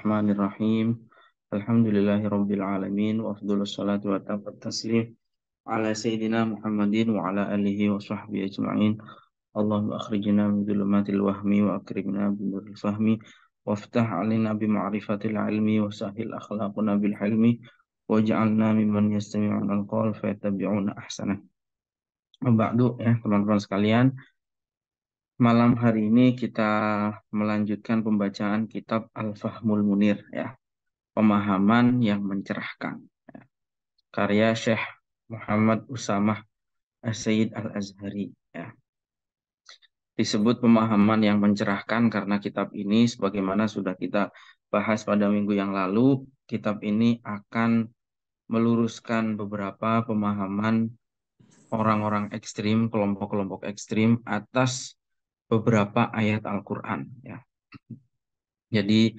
Bismillahirrahmanirrahim. Alhamdulillahirabbil alamin wa afdhalus salatu wa tammat taslim ala sayyidina Muhammadin wa ala alihi wa sahbihi ajma'in. Allahumma akhrijna min dhulumatil wahmi wa akrimna binuril fahmi waftah alina bima'rifatil ilmi wa sahil akhlaquna bil hilmi waj'alna mimman yastami'una al-qawl fayattabi'una ahsanah. Ba'du ya teman-teman sekalian, malam hari ini kita melanjutkan pembacaan kitab Al-Fahmul Munir ya, pemahaman yang mencerahkan. Karya Syekh Muhammad Usamah As-Sayyid Al-Azhari ya. Disebut pemahaman yang mencerahkan karena kitab ini sebagaimana sudah kita bahas pada minggu yang lalu, kitab ini akan meluruskan beberapa pemahaman orang-orang ekstrim, kelompok-kelompok ekstrim atas beberapa ayat Al-Quran ya. Jadi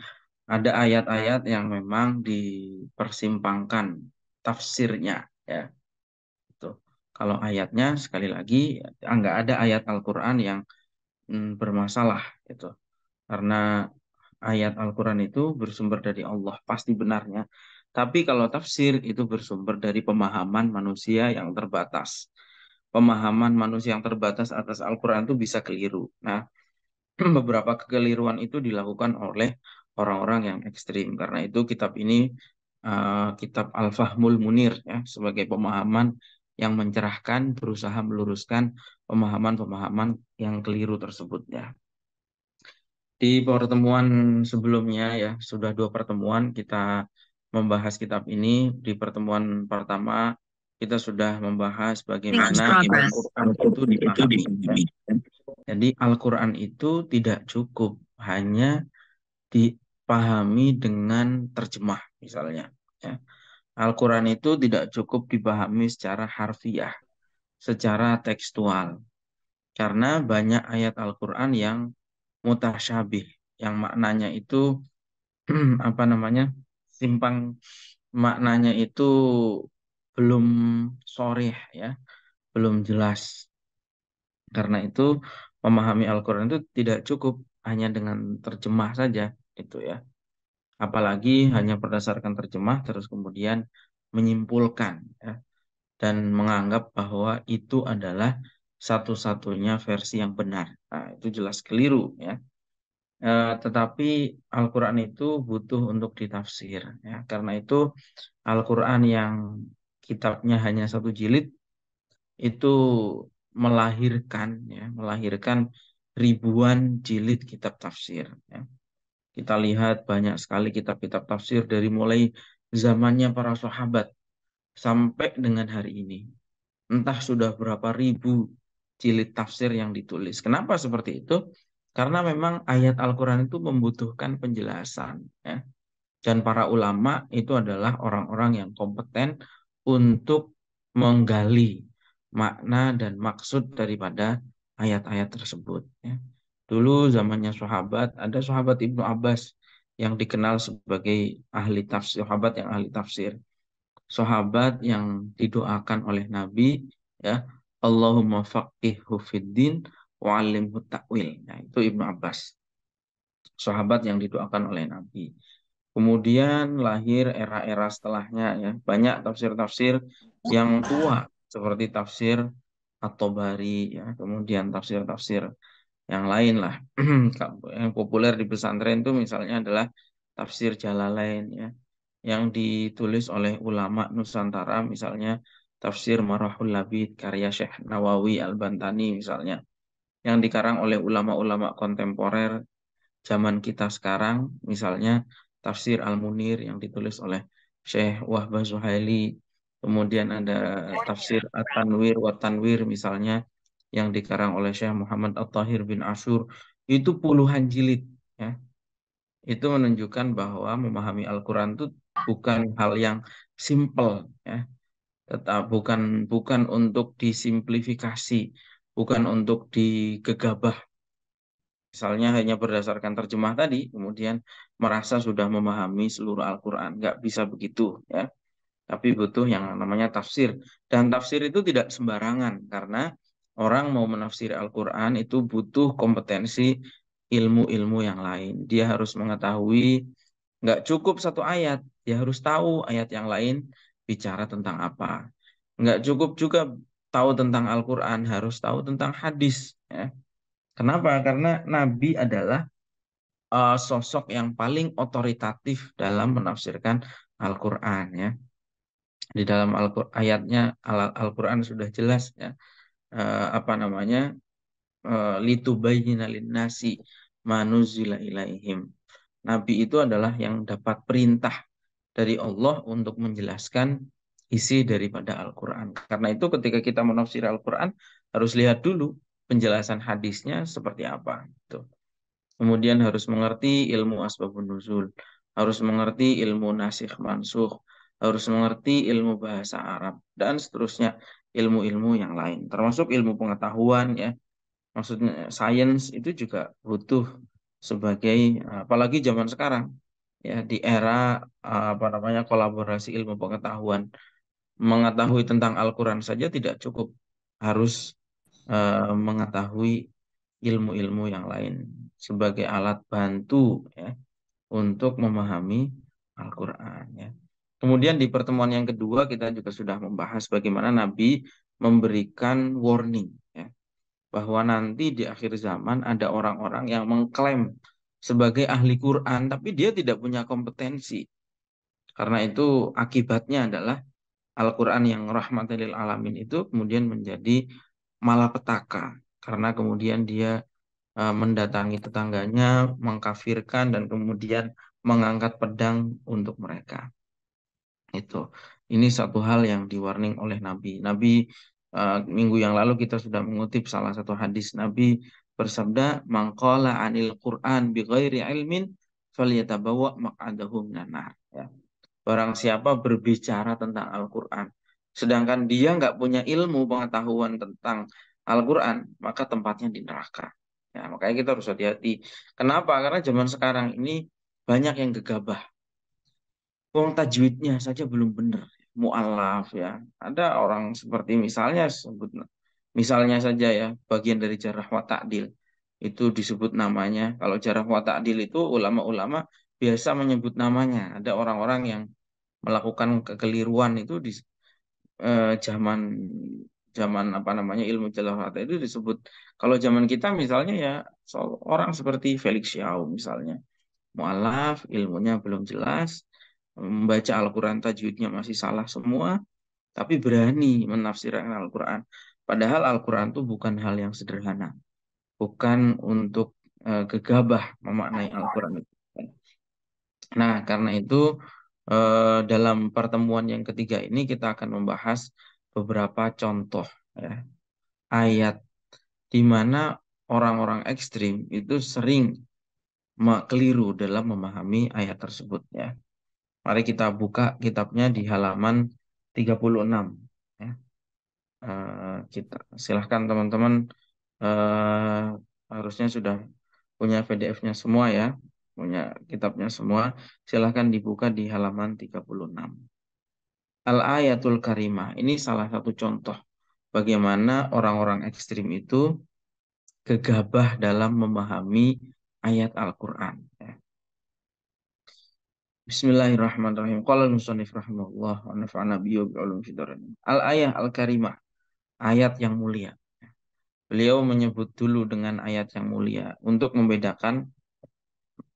ada ayat-ayat yang memang dipersimpangkan tafsirnya ya. Itu. Kalau ayatnya sekali lagi nggak ada ayat Al-Quran yang bermasalah itu. Karena ayat Al-Quran itu bersumber dari Allah pasti benarnya. Tapi kalau tafsir itu bersumber dari pemahaman manusia yang terbatas. Pemahaman manusia yang terbatas atas Al-Quran itu bisa keliru. Nah, beberapa kekeliruan itu dilakukan oleh orang-orang yang ekstrim. Karena itu kitab ini kitab Al-Fahmul Munir ya, sebagai pemahaman yang mencerahkan, berusaha meluruskan pemahaman-pemahaman yang keliru tersebut ya. Di pertemuan sebelumnya ya, sudah 2 pertemuan kita membahas kitab ini. Di pertemuan pertama kita sudah membahas bagaimana Al-Quran itu dipahami ya. Jadi Al-Quran itu tidak cukup hanya dipahami dengan terjemah misalnya ya. Al-Quran itu tidak cukup dipahami secara harfiah, secara tekstual. Karena banyak ayat Al-Quran yang mutasyabih, yang maknanya itu apa namanya, simpang, maknanya itu belum sharih ya, belum jelas. Karena itu memahami Al-Quran itu tidak cukup hanya dengan terjemah saja itu ya. Apalagi hanya berdasarkan terjemah terus kemudian menyimpulkan ya, dan menganggap bahwa itu adalah satu-satunya versi yang benar. Nah, itu jelas keliru ya. Tetapi Al-Quran itu butuh untuk ditafsir ya. Karena itu Al-Quran yang kitabnya hanya 1 jilid itu melahirkan ribuan jilid kitab tafsir ya. Kita lihat banyak sekali kitab-kitab tafsir dari mulai zamannya para sahabat sampai dengan hari ini. Entah sudah berapa ribu jilid tafsir yang ditulis. Kenapa seperti itu? Karena memang ayat Al-Quran itu membutuhkan penjelasan ya. Dan para ulama itu adalah orang-orang yang kompeten untuk menggali makna dan maksud daripada ayat-ayat tersebut ya. Dulu zamannya sahabat, ada sahabat Ibnu Abbas yang dikenal sebagai ahli tafsir, sahabat yang ahli tafsir. Sahabat yang didoakan oleh Nabi ya, Allahumma faqihhu fiddin wa 'allimhu ta'wil. Nah, itu Ibnu Abbas. Sahabat yang didoakan oleh Nabi. Kemudian lahir era-era setelahnya ya, banyak tafsir-tafsir yang tua seperti tafsir At-Tabari ya, kemudian tafsir-tafsir yang lain lah. Yang populer di pesantren itu misalnya adalah tafsir Jalalain ya, yang ditulis oleh ulama Nusantara, misalnya tafsir Marahul Labid karya Syekh Nawawi Al-Bantani misalnya, yang dikarang oleh ulama-ulama kontemporer zaman kita sekarang, misalnya tafsir Al-Munir yang ditulis oleh Syekh Wahbah Zuhaili, kemudian ada tafsir At-Tanwir wa Tanwir misalnya yang dikarang oleh Syekh Muhammad At-Tahir bin Ashur, itu puluhan jilid ya. Itu menunjukkan bahwa memahami Al-Quran itu bukan hal yang simple ya, tetap bukan bukan untuk disimplifikasi, bukan untuk digegabah. Misalnya hanya berdasarkan terjemah tadi, kemudian merasa sudah memahami seluruh Al-Quran. Nggak bisa begitu ya. Tapi butuh yang namanya tafsir. Dan tafsir itu tidak sembarangan, karena orang mau menafsir Al-Quran itu butuh kompetensi ilmu-ilmu yang lain. Dia harus mengetahui Nggak cukup satu ayat, dia harus tahu ayat yang lain bicara tentang apa. Nggak cukup juga tahu tentang Al-Quran, harus tahu tentang hadis. Ya. Kenapa? Karena Nabi adalah sosok yang paling otoritatif dalam menafsirkan Al-Quran. Ya. Di dalam ayatnya Al-Quran sudah jelas ya, apa namanya, litubayyina linnasi manuzila ilaihim. Nabi itu adalah yang dapat perintah dari Allah untuk menjelaskan isi daripada Al-Quran. Karena itu ketika kita menafsir Al-Quran harus lihat dulu penjelasan hadisnya seperti apa. Gitu. Kemudian harus mengerti ilmu asbabun nuzul, harus mengerti ilmu nasikh mansukh, harus mengerti ilmu bahasa Arab dan seterusnya, ilmu-ilmu yang lain, termasuk ilmu pengetahuan ya. Maksudnya sains itu juga butuh sebagai, apalagi zaman sekarang ya, di era apa namanya, kolaborasi ilmu pengetahuan. Mengetahui tentang Al-Quran saja tidak cukup, harus mengetahui ilmu-ilmu yang lain sebagai alat bantu ya untuk memahami Al-Quran ya. Kemudian di pertemuan yang kedua kita juga sudah membahas bagaimana Nabi memberikan warning ya, bahwa nanti di akhir zaman ada orang-orang yang mengklaim sebagai ahli Quran tapi dia tidak punya kompetensi. Karena itu akibatnya adalah Al-Quran yang rahmatan lil alamin itu kemudian menjadi malapetaka karena kemudian dia mendatangi tetangganya, mengkafirkan dan kemudian mengangkat pedang untuk mereka. Itu. Ini satu hal yang diwarning oleh Nabi. Nabi minggu yang lalu kita sudah mengutip salah satu hadis Nabi bersabda, "Mangqala anil Qur'an bi ghairi ilmin falyatabawa maq'adahu minan nar." Ya. Barang siapa berbicara tentang Al-Quran, sedangkan dia nggak punya ilmu pengetahuan tentang Al-Quran, maka tempatnya di neraka. Ya, makanya kita harus hati-hati. Kenapa? Karena zaman sekarang ini banyak yang gegabah. Wong tajwidnya saja belum benar. Mu'alaf ya. Ada orang seperti misalnya sebut, misalnya saja ya, bagian dari jarh wa ta'dil. Itu disebut namanya. Kalau jarh wa ta'dil itu ulama-ulama biasa menyebut namanya. Ada orang-orang yang melakukan kekeliruan itu di zaman zaman apa namanya, ilmu jalawata itu disebut. Kalau zaman kita misalnya ya, orang seperti Felix Xiao misalnya, mualaf, ilmunya belum jelas, membaca Al-Quran tajwidnya masih salah semua, tapi berani menafsirkan Al-Quran. Padahal Al-Quran itu bukan hal yang sederhana, bukan untuk gegabah memaknai Al-Quran itu. Nah, karena itu dalam pertemuan yang ketiga ini kita akan membahas beberapa contoh ya, ayat di mana orang-orang ekstrim itu sering keliru dalam memahami ayat tersebut ya. Mari kita buka kitabnya di halaman 36 ya. Kita silahkan teman-teman, eh, harusnya sudah punya PDF-nya semua ya, punya kitabnya semua. Silahkan dibuka di halaman 36. Al-ayatul karimah ini salah satu contoh bagaimana orang-orang ekstrim itu gegabah dalam memahami ayat Al-Quran. Ya. Bismillahirrahmanirrahim. Qala al-musannif rahimahullah wa nafa'ana bihi wa bi'ulum fid dharain. Al-ayah al-karimah, ayat yang mulia. Beliau menyebut dulu dengan ayat yang mulia untuk membedakan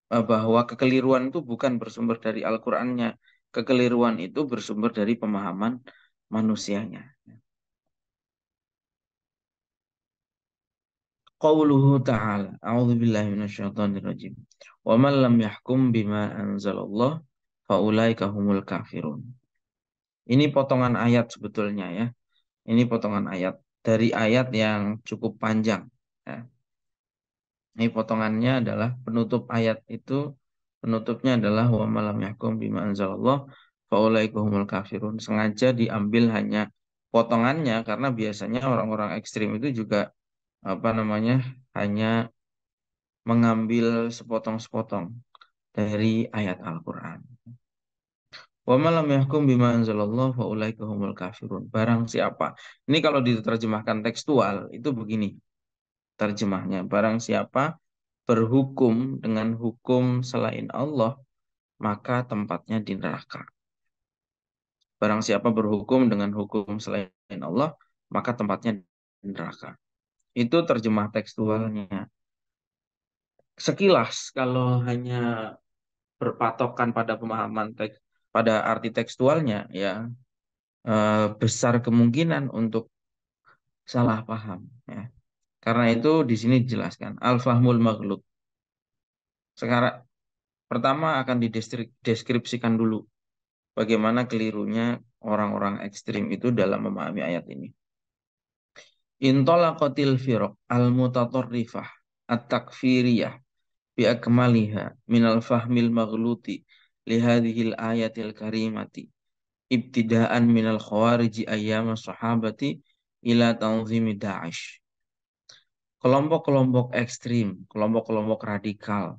bahwa kekeliruan itu bukan bersumber dari Al-Qur'annya. Kekeliruan itu bersumber dari pemahaman manusianya. Qauluhu ta'ala, a'udzu billahi minasyaitonir rajim. Wa man lam yahkum bima anzalallah faulaika humul kafirun. Ini potongan ayat sebetulnya ya. Ini potongan ayat dari ayat yang cukup panjang. Ya. Ini potongannya adalah penutup ayat itu, penutupnya adalah wa malam yahkum bima anzalallah faulaika humul kafirun. Sengaja diambil hanya potongannya karena biasanya orang-orang ekstrim itu juga apa namanya, hanya mengambil sepotong-sepotong dari ayat Al-Qur'an. Wa malam yahkum bima anzalallah faulaika humul kafirun. Barang siapa. Ini kalau diterjemahkan tekstual itu begini terjemahnya. Barang siapa berhukum dengan hukum selain Allah, maka tempatnya di neraka. Barang siapa berhukum dengan hukum selain Allah, maka tempatnya di neraka. Itu terjemah tekstualnya. Sekilas, kalau hanya berpatokan pada pemahaman teks, pada arti tekstualnya, ya besar kemungkinan untuk salah paham. Ya. Karena itu di sini dijelaskan al-fahmul maghlub. Sekarang pertama akan dideskripsikan dulu bagaimana kelirunya orang-orang ekstrim itu dalam memahami ayat ini. Intolaqatil firaq al-mutatarrifah at-takfiriyah bi akmaliha minal fahmil maghluti lihadhil ayatil karimati ibtidaan minal khawariji ayyama sahabati ila tanzimi Daesh. Kelompok-kelompok ekstrim, kelompok-kelompok radikal,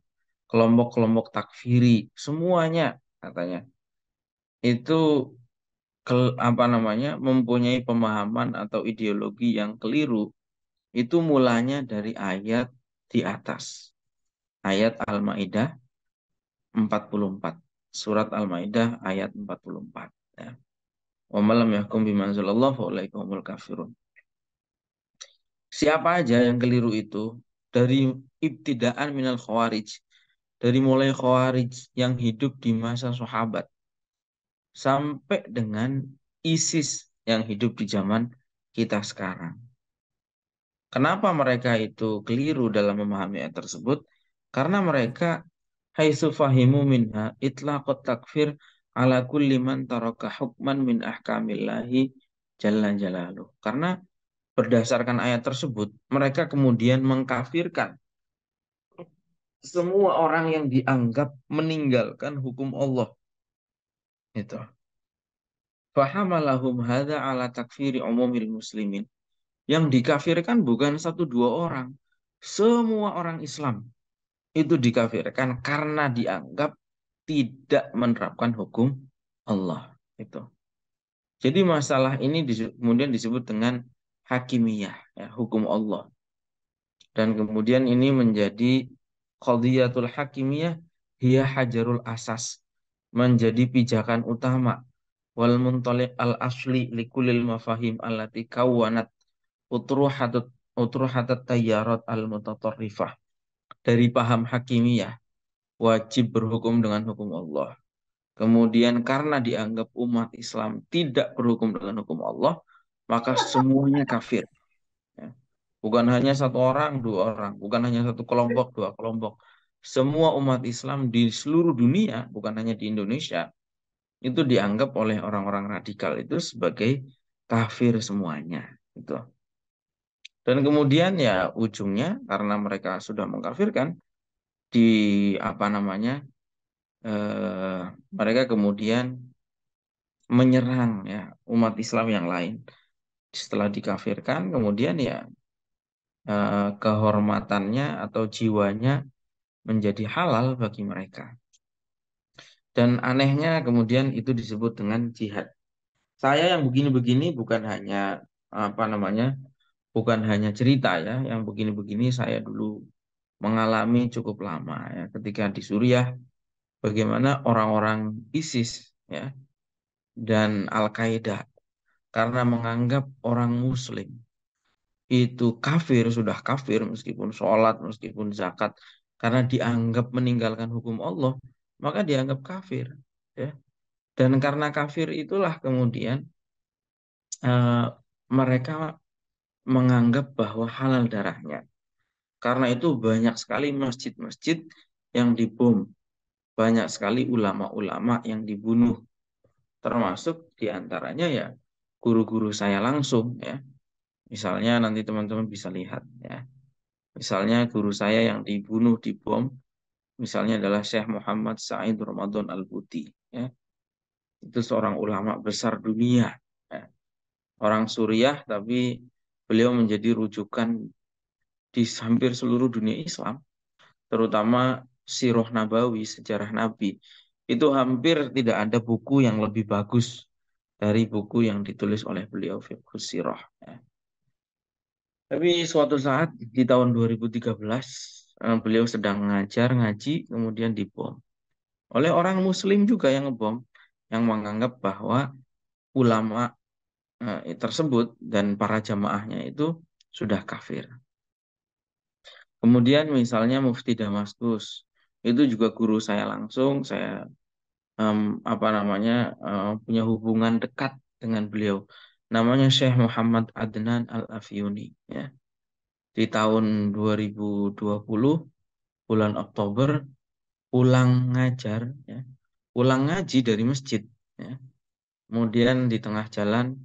kelompok-kelompok takfiri, semuanya katanya itu apa namanya mempunyai pemahaman atau ideologi yang keliru. Itu mulanya dari ayat di atas, ayat Al-Maidah 44, surat Al-Maidah ayat 44. Ya. Wa malam yahkum bima anzalallah fa ulaika humul kafirun. Siapa aja yang keliru itu dari ibtidaan minal khawarij, dari mulai khawarij yang hidup di masa sahabat sampai dengan ISIS yang hidup di zaman kita sekarang. Kenapa mereka itu keliru dalam memahami ayat tersebut? Karena mereka haitsu fahimu minha itlaqut takfir ala kulli man taraka hukman min ahkamillahi jalla jalaluh. Karena berdasarkan ayat tersebut, mereka kemudian mengkafirkan semua orang yang dianggap meninggalkan hukum Allah. Itu. Fahamalahum hadza ala takfiri umumil muslimin. Yang dikafirkan bukan satu dua orang. Semua orang Islam itu dikafirkan karena dianggap tidak menerapkan hukum Allah. Itu. Jadi masalah ini kemudian disebut dengan hakimiyah, ya, hukum Allah. Dan kemudian ini menjadi qadhiyatul hakimiyah hiya hajarul asas, menjadi pijakan utama wal muntaliq al asli likulil mafahim allati kawwanat utruhatat utruhatat tayyarat al mutatarrifah. Dari paham hakimiyah wajib berhukum dengan hukum Allah. Kemudian karena dianggap umat Islam tidak berhukum dengan hukum Allah, maka semuanya kafir. Ya. Bukan hanya satu orang, dua orang, bukan hanya satu kelompok, dua kelompok. Semua umat Islam di seluruh dunia, bukan hanya di Indonesia, itu dianggap oleh orang-orang radikal itu sebagai kafir semuanya. Itu. Dan kemudian ya ujungnya karena mereka sudah mengkafirkan di apa namanya eh, mereka kemudian menyerang ya umat Islam yang lain. Setelah dikafirkan, kemudian ya kehormatannya atau jiwanya menjadi halal bagi mereka. Dan anehnya kemudian itu disebut dengan jihad. Saya yang begini-begini bukan hanya apa namanya, bukan hanya cerita ya, yang begini-begini saya dulu mengalami cukup lama ya, ketika di Suriah bagaimana orang-orang ISIS ya dan Al-Qaeda karena menganggap orang Muslim itu kafir, sudah kafir meskipun sholat, meskipun zakat, karena dianggap meninggalkan hukum Allah, maka dianggap kafir. Ya. Dan karena kafir itulah kemudian eh, mereka menganggap bahwa halal darahnya. Karena itu banyak sekali masjid-masjid yang dibom, banyak sekali ulama-ulama yang dibunuh, termasuk diantaranya ya guru-guru saya langsung ya. Misalnya nanti teman-teman bisa lihat ya. Misalnya guru saya yang dibunuh, dibom, misalnya adalah Syekh Muhammad Said Ramadan Al-Buti. Ya. Itu seorang ulama besar dunia. Ya. Orang Suriah, tapi beliau menjadi rujukan di hampir seluruh dunia Islam, terutama Sirah Nabawi, sejarah Nabi. Itu hampir tidak ada buku yang lebih bagus dari buku yang ditulis oleh beliau, Fiqhus Sirah. Ya. Tapi suatu saat di tahun 2013 beliau sedang ngajar ngaji kemudian dibom. oleh orang Muslim juga yang ngebom, yang menganggap bahwa ulama tersebut dan para jamaahnya itu sudah kafir. Kemudian misalnya Mufti Damaskus, itu juga guru saya langsung, saya em, apa namanya punya hubungan dekat dengan beliau. Namanya Syekh Muhammad Adnan Al-Afyuni. Ya. Di tahun 2020 bulan Oktober pulang ngajar, ya, pulang ngaji dari masjid. Ya. Kemudian di tengah jalan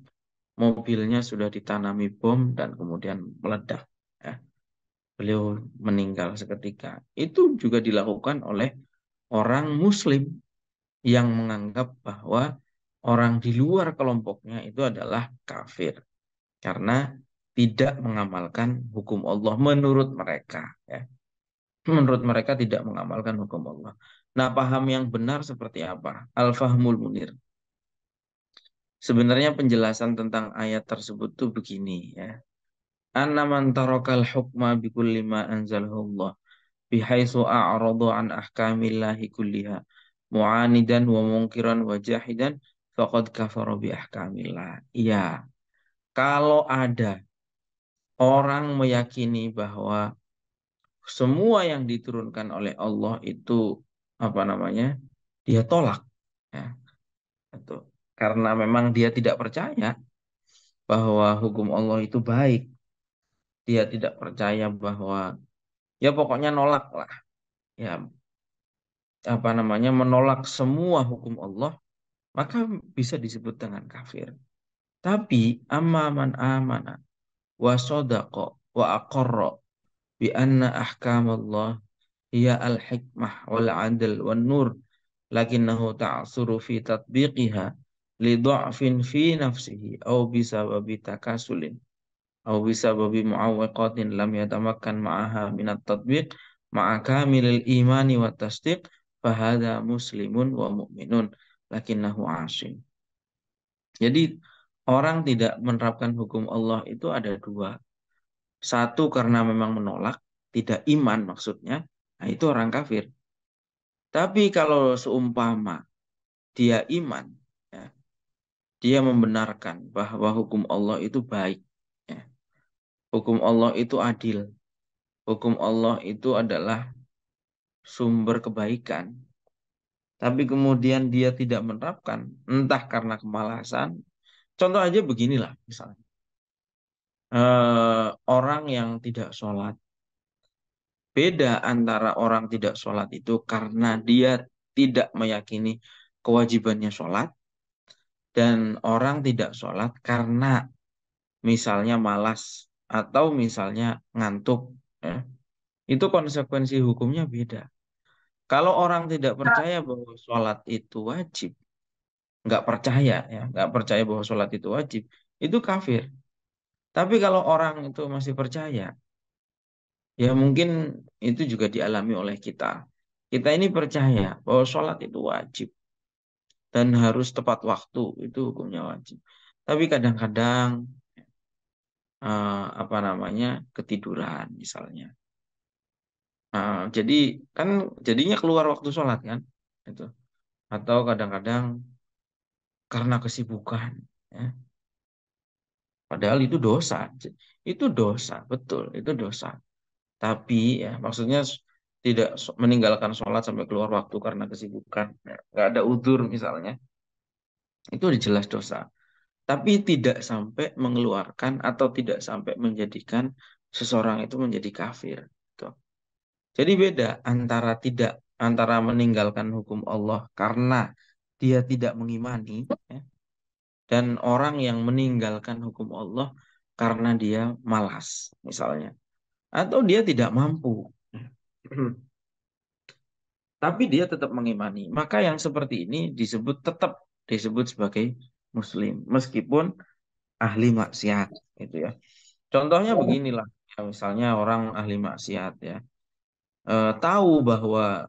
mobilnya sudah ditanami bom dan kemudian meledak. Ya. Beliau meninggal seketika. Itu juga dilakukan oleh orang Muslim yang menganggap bahwa orang di luar kelompoknya itu adalah kafir karena tidak mengamalkan hukum Allah menurut mereka, ya. Menurut mereka tidak mengamalkan hukum Allah. Nah, paham yang benar seperti apa? Al-Fahmul Munir. Sebenarnya penjelasan tentang ayat tersebut tuh begini, ya. Anna man tarakal hukma bikulli ma anzalahullah bihaitsu a'radu an ahkamillahi kulliha mu'anidan wa munkiran wa jahidan faqad kafara bi ahkamillah. Iya, kalau ada orang meyakini bahwa semua yang diturunkan oleh Allah itu apa namanya? Dia tolak, ya, itu. Karena memang dia tidak percaya bahwa hukum Allah itu baik. Dia tidak percaya bahwa ya pokoknya nolak lah. Ya, apa namanya? Menolak semua hukum Allah, maka bisa disebut dengan kafir. Tapi amman amana wa sadaqa wa aqarra bi anna ahkam Allah hiya al-hikmah wal adl wan nur lakinnahu ta'suru fi tatbiqiha li dha'fin fi nafsihi aw bisababi takasulin aw bisababi mu'awwiqatin lam yatamakkan ma'aha min at-tatbiq ma'a kamilil imani wa tasdiq fahada muslimun wa mu'minun lakinnahu asim. Jadi orang tidak menerapkan hukum Allah itu ada dua. Satu karena memang menolak, tidak iman maksudnya, nah itu orang kafir. Tapi kalau seumpama dia iman, ya, dia membenarkan bahwa hukum Allah itu baik, ya. Hukum Allah itu adil, hukum Allah itu adalah sumber kebaikan. Tapi kemudian dia tidak menerapkan, entah karena kemalasan. Contoh aja beginilah, misalnya. Orang yang tidak sholat. Beda antara orang tidak sholat itu karena dia tidak meyakini kewajibannya sholat dan orang tidak sholat karena misalnya malas atau misalnya ngantuk. Ya. Itu konsekuensi hukumnya beda. Kalau orang tidak percaya bahwa sholat itu wajib, nggak percaya ya, nggak percaya bahwa sholat itu wajib, itu kafir. Tapi kalau orang itu masih percaya, ya mungkin itu juga dialami oleh kita. Kita ini percaya bahwa sholat itu wajib dan harus tepat waktu, itu hukumnya wajib. Tapi kadang-kadang apa namanya ketiduran misalnya. Jadi kan jadinya keluar waktu sholat kan, itu. Atau kadang-kadang karena kesibukan, ya. Padahal itu dosa, itu dosa, betul, itu dosa. Tapi ya maksudnya tidak meninggalkan sholat sampai keluar waktu karena kesibukan, ya. Nggak ada udzur misalnya, itu udah jelas dosa. Tapi tidak sampai mengeluarkan atau tidak sampai menjadikan seseorang itu menjadi kafir. Gitu. Jadi beda antara meninggalkan hukum Allah karena dia tidak mengimani, ya, dan orang yang meninggalkan hukum Allah karena dia malas, misalnya, atau dia tidak mampu. Tapi dia tetap mengimani. Maka yang seperti ini tetap disebut sebagai muslim meskipun ahli maksiat itu ya. Contohnya beginilah, ya, misalnya orang ahli maksiat ya, tahu bahwa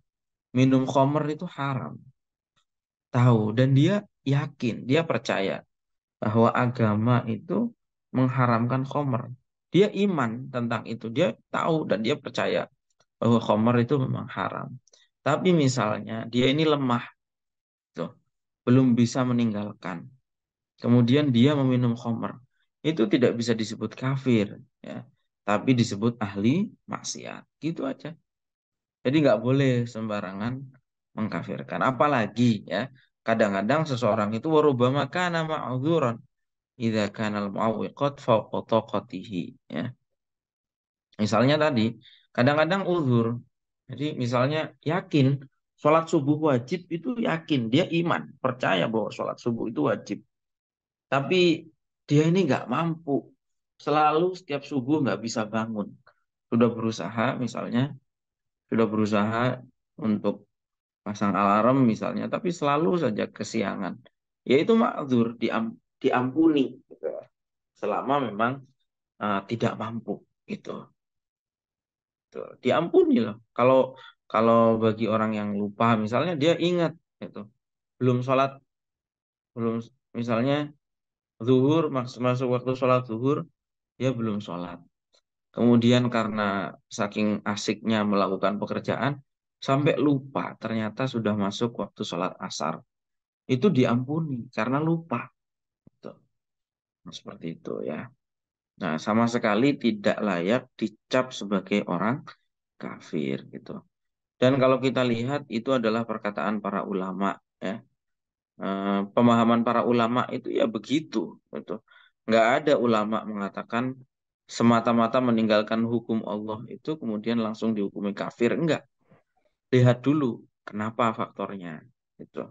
minum khamr itu haram, tahu dan dia yakin, dia percaya bahwa agama itu mengharamkan khamr. Dia iman tentang itu, dia tahu dan dia percaya bahwa khamr itu memang haram. Tapi misalnya dia ini lemah, tuh, belum bisa meninggalkan. Kemudian dia meminum khamr. Itu tidak bisa disebut kafir, ya. Tapi disebut ahli maksiat. Gitu aja. Jadi nggak boleh sembarangan mengkafirkan. Apalagi ya, kadang-kadang seseorang itu warubama kana ma'dzuran idza kana al-mu'awwiqat fawqa taqatihi, ya. Misalnya tadi, kadang-kadang uzur. Jadi misalnya yakin sholat subuh wajib itu yakin, dia iman, percaya bahwa sholat subuh itu wajib. Tapi dia ini nggak mampu, selalu setiap subuh nggak bisa bangun. Sudah berusaha misalnya, sudah berusaha untuk pasang alarm misalnya, tapi selalu saja kesiangan. Ya itu ma'dzur, diampuni gitu. Selama memang tidak mampu gitu. Tuh, diampuni loh. Kalau kalau bagi orang yang lupa, misalnya dia ingat itu belum sholat, belum misalnya zuhur masuk waktu sholat zuhur, dia belum sholat. Kemudian karena saking asiknya melakukan pekerjaan sampai lupa ternyata sudah masuk waktu sholat asar. Itu diampuni karena lupa. Gitu. Nah, seperti itu ya. Nah, sama sekali tidak layak dicap sebagai orang kafir gitu. Dan kalau kita lihat itu adalah perkataan para ulama ya. Pemahaman para ulama itu ya begitu gitu. Nggak ada ulama mengatakan semata-mata meninggalkan hukum Allah itu kemudian langsung dihukumi kafir. Enggak. Lihat dulu kenapa faktornya. Itu.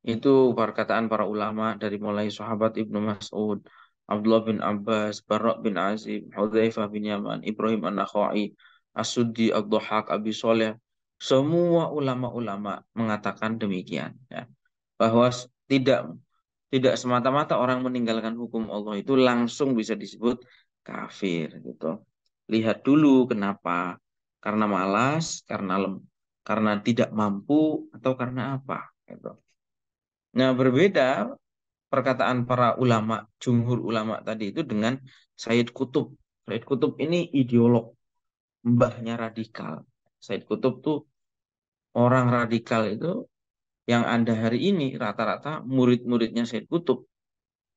Itu perkataan para ulama dari mulai sahabat Ibnu Mas'ud, Abdullah bin Abbas, Barra bin Azib, Hudzaifah bin Yaman, Ibrahim An-Nakhai, As-Suddi, Ad-Dhahhak, Abi Soleh. Semua ulama-ulama mengatakan demikian. Ya. Bahwa tidak tidak semata-mata orang meninggalkan hukum Allah itu langsung bisa disebut kafir gitu. Lihat dulu kenapa. Karena malas, karena tidak mampu, atau karena apa gitu. Nah, berbeda perkataan para ulama, jumhur ulama tadi itu dengan Sayyid Qutb. Sayyid Qutb ini ideolog, mbahnya radikal. Sayyid Qutb tuh orang radikal itu yang ada hari ini rata-rata murid-muridnya Sayyid Qutb,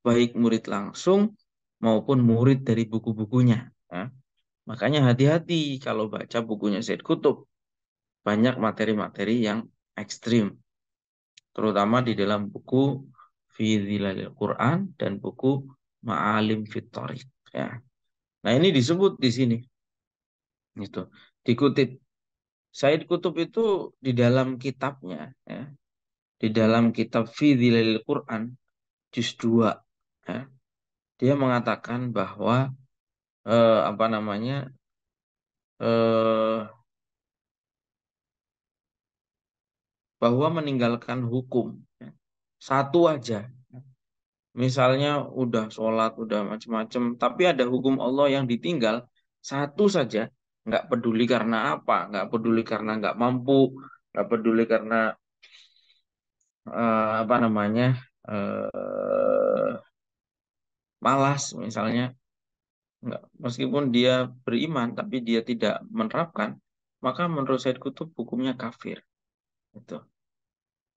baik murid langsung maupun murid dari buku-bukunya. Ya. Makanya hati-hati kalau baca bukunya Sayyid Qutb, banyak materi-materi yang ekstrim, terutama di dalam buku Fi Dhilalil Quran dan buku Ma'alim Fit Thoriq, ya. Nah, ini disebut di sini gitu. Dikutip Said Kutub itu di dalam kitabnya ya, di dalam kitab Fi Dhilalil Quran juz 2 ya, dia mengatakan bahwa apa namanya eh, bahwa meninggalkan hukum ya, satu aja. Misalnya udah sholat, udah macam-macam, tapi ada hukum Allah yang ditinggal satu saja, nggak peduli karena apa, nggak peduli karena nggak mampu, nggak peduli karena apa namanya eh, malas misalnya, nggak, meskipun dia beriman tapi dia tidak menerapkan, maka menurut Said Kutub hukumnya kafir. Itu.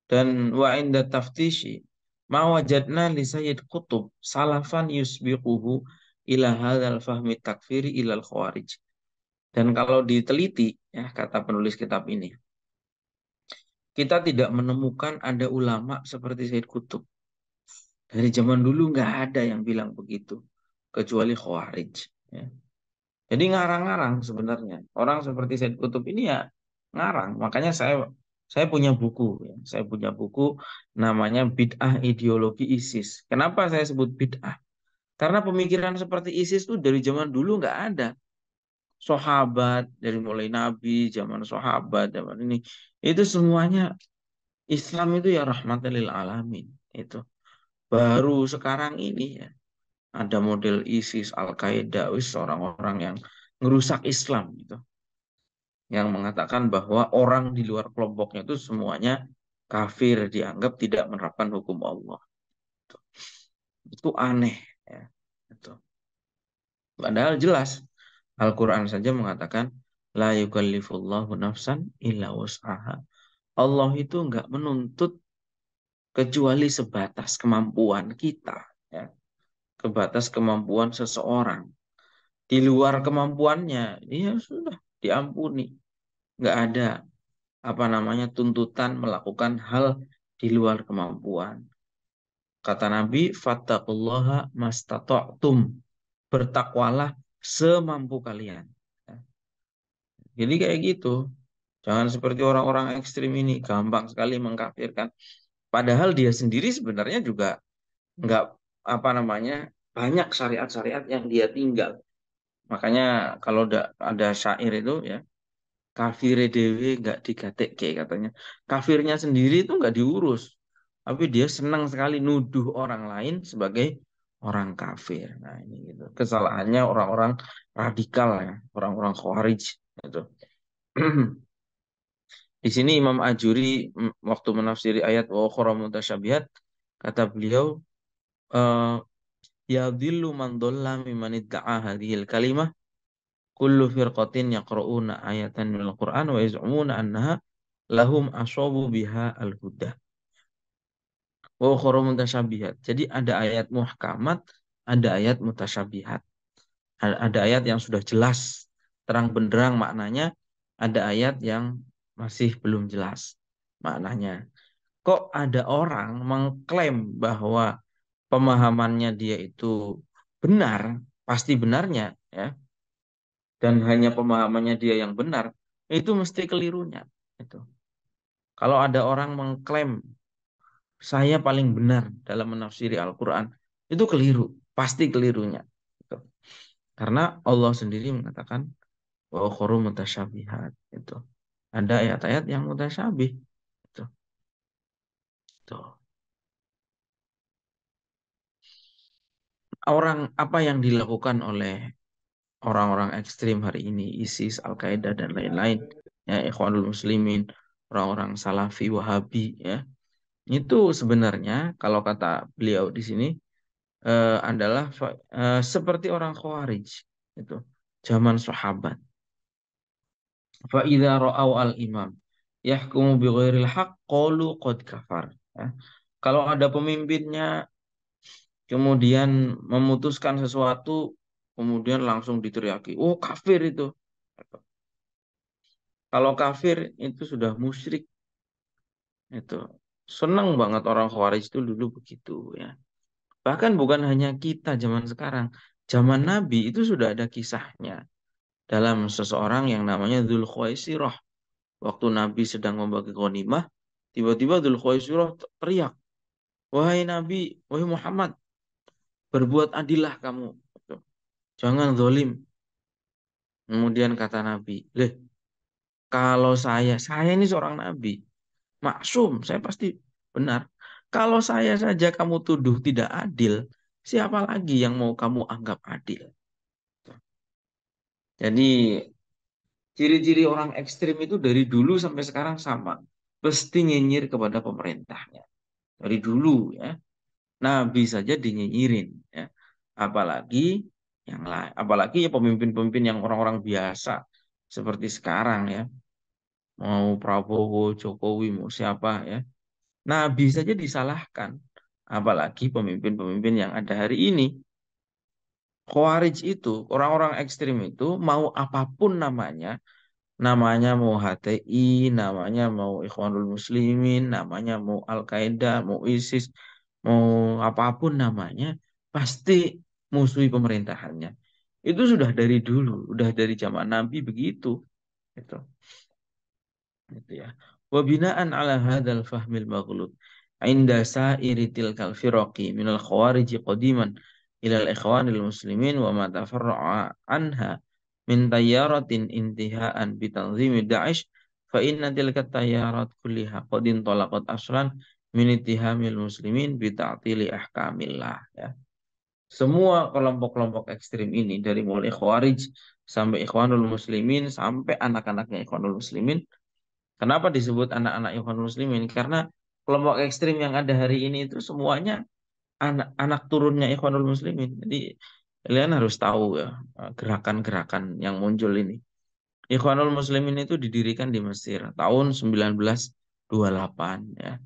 Dan wa inda taftishi ma wajadna li Sayyid Qutb salafan yusbiquhu ila hadzal fahmi takfiri ilal khawarij. Dan kalau diteliti ya kata penulis kitab ini, kita tidak menemukan ada ulama seperti Sayyid Qutb. Dari zaman dulu nggak ada yang bilang begitu kecuali khawarij. Ya. Jadi ngarang-ngarang sebenarnya. Orang seperti Said Kutub ini ya ngarang. Makanya saya punya buku ya. Saya punya buku namanya Bid'ah Ideologi ISIS. Kenapa saya sebut bid'ah? Karena pemikiran seperti ISIS tuh dari zaman dulu nggak ada. Sahabat dari mulai Nabi, zaman sahabat, zaman ini itu semuanya Islam itu ya rahmatan lil alamin. Itu baru sekarang ini ya ada model ISIS, Al-Qaeda, wis orang-orang yang ngerusak Islam gitu, yang mengatakan bahwa orang di luar kelompoknya itu semuanya kafir, dianggap tidak menerapkan hukum Allah. Itu aneh ya. Itu. Padahal jelas Al-Quran saja mengatakan La yukallifullahu nafsan illa wus'aha. Allah itu nggak menuntut kecuali sebatas kemampuan kita, ya. Sebatas kemampuan seseorang. Di luar kemampuannya, ya sudah diampuni. Nggak ada apa namanya tuntutan melakukan hal di luar kemampuan. Kata Nabi, fattaqullaha mastata'tum. Bertakwalah semampu kalian. Jadi kayak gitu. Jangan seperti orang-orang ekstrim ini, gampang sekali mengkafirkan. Padahal dia sendiri sebenarnya juga nggak apa namanya banyak syariat-syariat yang dia tinggal. Makanya kalau ada syair itu ya, kafir dewe nggak digatek katanya. Kafirnya sendiri itu nggak diurus, tapi dia senang sekali nuduh orang lain sebagai orang kafir. Nah ini gitu. Kesalahannya orang-orang radikal ya, orang-orang khawarij itu. Di sini Imam Ajuri waktu menafsiri ayat wa ukhra mutasyabihat kata beliau eh yadhillu man dhalla mimman idda'a hadhil kalimah kullu firqatin yaqra'una ayatan minal Qur'an wa yaz'umuna annaha lahum asabu biha al-huda wa ukhra mutasyabihat. Jadi ada ayat muhkamat, ada ayat mutasyabihat. Ada ayat yang sudah jelas terang benderang maknanya, ada ayat yang masih belum jelas maknanya. Kok ada orang mengklaim bahwa pemahamannya dia itu benar, pasti benarnya ya, dan hanya pemahamannya dia yang benar, itu mesti kelirunya. Itu. Kalau ada orang mengklaim saya paling benar dalam menafsiri Al-Quran, itu keliru, pasti kelirunya. Gitu. Karena Allah sendiri mengatakan wa ukharu mutasyabihat. Itu. Ada ayat-ayat yang mutasyabih. Itu. Tuh. Orang apa yang dilakukan oleh orang-orang ekstrim hari ini, ISIS, Al-Qaeda dan lain-lain, ya, Ikhwanul Muslimin, orang-orang Salafi, Wahabi, ya, itu sebenarnya kalau kata beliau di sini adalah seperti orang Khawarij, itu zaman sahabat. Fa'idha ra'au al-imam yahkumu bighairil haq qalu qad kafar. Ya. Kalau ada pemimpinnya kemudian memutuskan sesuatu, kemudian langsung diteriaki, oh kafir itu. Kalau kafir itu sudah musyrik itu. Senang banget orang Khawarij itu dulu begitu ya. Bahkan bukan hanya kita zaman sekarang, zaman Nabi itu sudah ada kisahnya dalam seseorang yang namanya Dzul Khuwaisirah. Waktu Nabi sedang membagi ghanimah, tiba-tiba Dzul Khuwaisirah teriak, "Wahai Nabi, wahai Muhammad, berbuat adillah kamu. Jangan zalim." Kemudian kata Nabi, "Leh, kalau saya ini seorang Nabi. Maksum, saya pasti benar. Kalau saya saja kamu tuduh tidak adil, siapa lagi yang mau kamu anggap adil?" Jadi ciri-ciri orang ekstrim itu dari dulu sampai sekarang sama. Pasti nyinyir kepada pemerintahnya. Dari dulu ya. Nabi saja dinyinyirin ya. Apalagi yang lain, apalagi ya pemimpin-pemimpin yang orang-orang biasa seperti sekarang ya. Mau Prabowo, Jokowi, mau siapa ya. Nabi saja disalahkan. Apalagi pemimpin-pemimpin yang ada hari ini. Khawarij itu, orang-orang ekstrim itu, mau apapun namanya, namanya mau HTI, namanya mau Ikhwanul Muslimin, namanya mau Al-Qaeda, mau ISIS, mau apapun namanya, pasti musuhi pemerintahannya. Itu sudah dari dulu, sudah dari zaman Nabi begitu. Gitu. Gitu ya. Wa bina'an ala hadzal fahmil maghlub inda sa'iri tilkal firaqi minal khawarij qadiman ila al-ikhwanil muslimin wa ma tafarra'a anha min tayyaratin intihaan bi tanzimi Daesh fa inna tilka tayyarat kulliha qad intalaqat aslan min ittihamil muslimin bi ta'tili ahkamillah ya. Semua kelompok-kelompok ekstrim ini dari mulai khawarij sampai ikhwanul muslimin sampai anak-anaknya ikhwanul muslimin. Kenapa disebut anak-anak Ikhwanul Muslimin? Karena kelompok ekstrim yang ada hari ini itu semuanya anak-anak turunnya Ikhwanul Muslimin. Jadi kalian harus tahu ya gerakan-gerakan yang muncul ini. Ikhwanul Muslimin itu didirikan di Mesir tahun 1928 ya.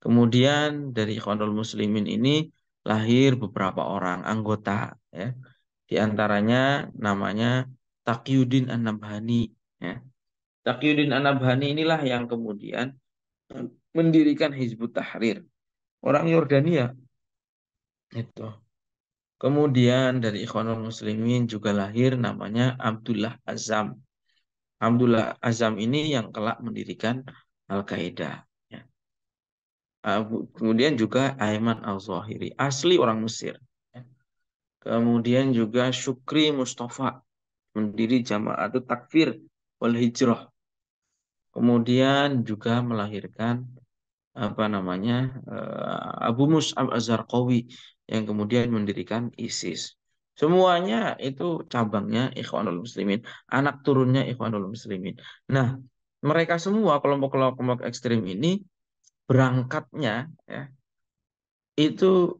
Kemudian dari Ikhwanul Muslimin ini lahir beberapa orang anggota ya. Di antaranya namanya Taqiyuddin An-Nabhani ya. Taqiyuddin An-Nabhani inilah yang kemudian mendirikan Hizbut Tahrir. Orang Yordania itu. Kemudian dari Ikhwanul Muslimin juga lahir namanya Abdullah Azam. Abdullah Azam ini yang kelak mendirikan Al-Qaeda. Ya. Kemudian juga Ayman Al-Zawahiri, asli orang Mesir. Ya. Kemudian juga Syukri Mustafa, pendiri Jamaatul Takfir wal Hijrah. Kemudian juga melahirkan apa namanya Abu Mus'ab Az-Zarqawi yang kemudian mendirikan ISIS. Semuanya itu cabangnya Ikhwanul Muslimin, anak turunnya Ikhwanul Muslimin. Nah, mereka semua kelompok-kelompok ekstrim ini berangkatnya ya, itu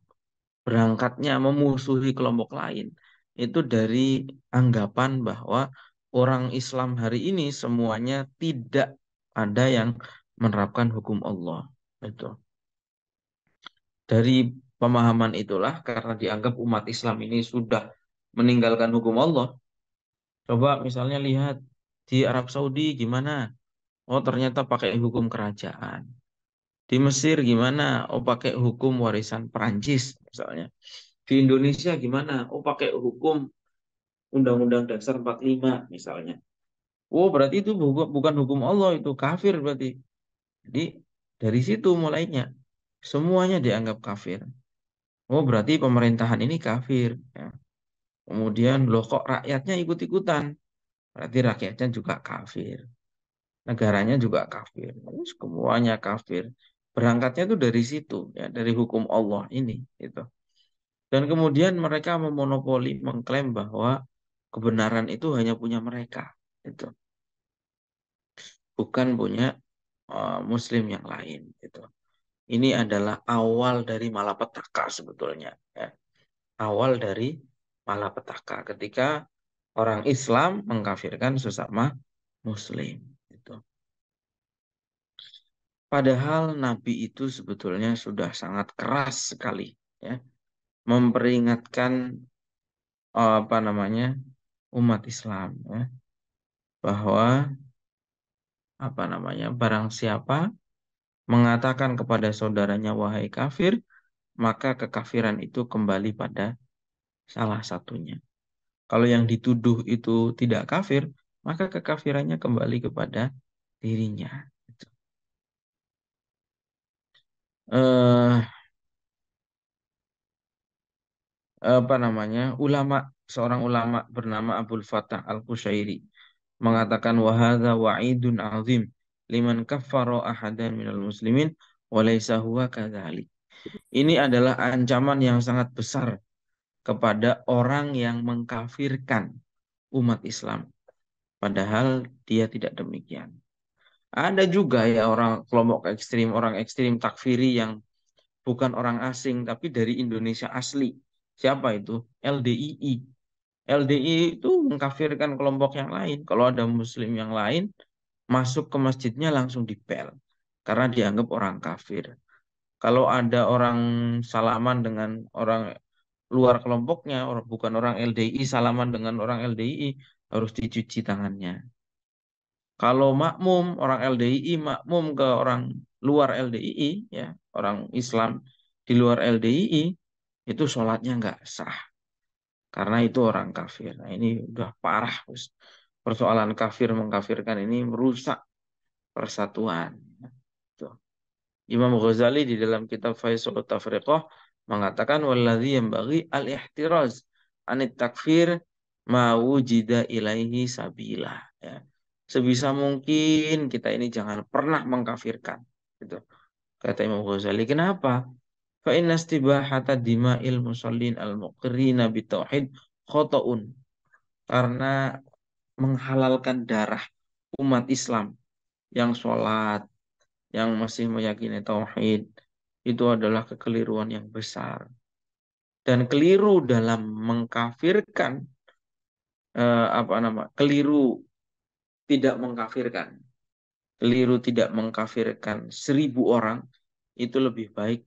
berangkatnya memusuhi kelompok lain. Itu dari anggapan bahwa orang Islam hari ini semuanya tidak ada yang menerapkan hukum Allah. Itu. Dari pemahaman itulah karena dianggap umat Islam ini sudah meninggalkan hukum Allah. Coba misalnya lihat di Arab Saudi gimana? Oh ternyata pakai hukum kerajaan. Di Mesir gimana? Oh pakai hukum warisan Perancis misalnya. Di Indonesia gimana? Oh pakai hukum Undang-Undang Dasar 45 misalnya. Oh berarti itu bukan hukum Allah, itu kafir berarti. Jadi dari situ mulainya. Semuanya dianggap kafir. Oh berarti pemerintahan ini kafir. Ya. Kemudian loh kok rakyatnya ikut-ikutan? Berarti rakyatnya juga kafir. Negaranya juga kafir. Terus semuanya kafir. Berangkatnya itu dari situ, ya, dari hukum Allah ini. Gitu. Dan kemudian mereka memonopoli, mengklaim bahwa kebenaran itu hanya punya mereka. Itu bukan punya Muslim yang lain. Gitu. Ini adalah awal dari malapetaka sebetulnya. Ya. Awal dari malapetaka ketika orang Islam mengkafirkan sesama Muslim. Gitu. Padahal Nabi itu sebetulnya sudah sangat keras sekali, ya, memperingatkan apa namanya umat Islam, ya, bahwa apa namanya barang siapa mengatakan kepada saudaranya wahai kafir, maka kekafiran itu kembali pada salah satunya. Kalau yang dituduh itu tidak kafir, maka kekafirannya kembali kepada dirinya. Gitu. Eh, apa namanya seorang ulama bernama Abdul Fattah Al-Qushairi mengatakan wahada wa'idun azim liman kaffara ahadan minal muslimin wa laysa huwa kadzalik. Ini adalah ancaman yang sangat besar kepada orang yang mengkafirkan umat Islam padahal dia tidak demikian. Ada juga ya orang ekstrim takfiri yang bukan orang asing tapi dari Indonesia asli. Siapa itu? LDII. LDI itu mengkafirkan kelompok yang lain. Kalau ada muslim yang lain, masuk ke masjidnya langsung dipel. Karena dianggap orang kafir. Kalau ada orang salaman dengan orang luar kelompoknya, bukan orang LDI, salaman dengan orang LDI, harus dicuci tangannya. Kalau orang LDI makmum ke orang luar LDI, ya, orang Islam di luar LDI, itu sholatnya nggak sah. Karena itu orang kafir. Nah, ini udah parah, Gus. Persoalan kafir mengkafirkan ini merusak persatuan. Tuh. Imam Ghazali di dalam kitab Faisal Tafriqah mengatakan walladzi bagi al-ihtiraz anit takfir ma wujida ilaihi sabila. Ya. Sebisa mungkin kita ini jangan pernah mengkafirkan. Gitu. Kata Imam Ghazali, kenapa? Fa inna istibahata dima'il musallin al-muqrina bitauhid khota'un. Karena menghalalkan darah umat Islam yang sholat, yang masih meyakini tauhid, itu adalah kekeliruan yang besar. Dan keliru dalam mengkafirkan, keliru tidak mengkafirkan. Keliru tidak mengkafirkan 1.000 orang itu lebih baik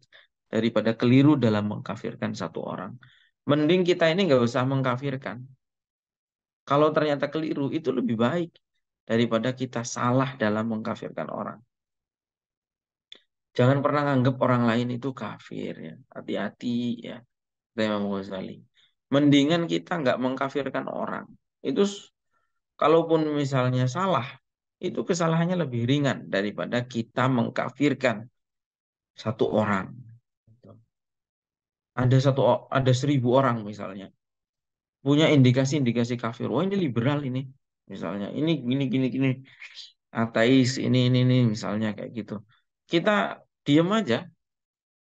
daripada keliru dalam mengkafirkan satu orang. Mending kita ini nggak usah mengkafirkan. Kalau ternyata keliru itu lebih baik daripada kita salah dalam mengkafirkan orang. Jangan pernah anggap orang lain itu kafir ya. Hati-hati ya, kata Imam Ghazali. Mendingan kita nggak mengkafirkan orang. Itu kalaupun misalnya salah, itu kesalahannya lebih ringan daripada kita mengkafirkan satu orang. Ada 1.000 orang misalnya punya indikasi-indikasi kafir. Wah ini liberal ini, misalnya ini gini gini gini, ateis ini misalnya kayak gitu. Kita diam aja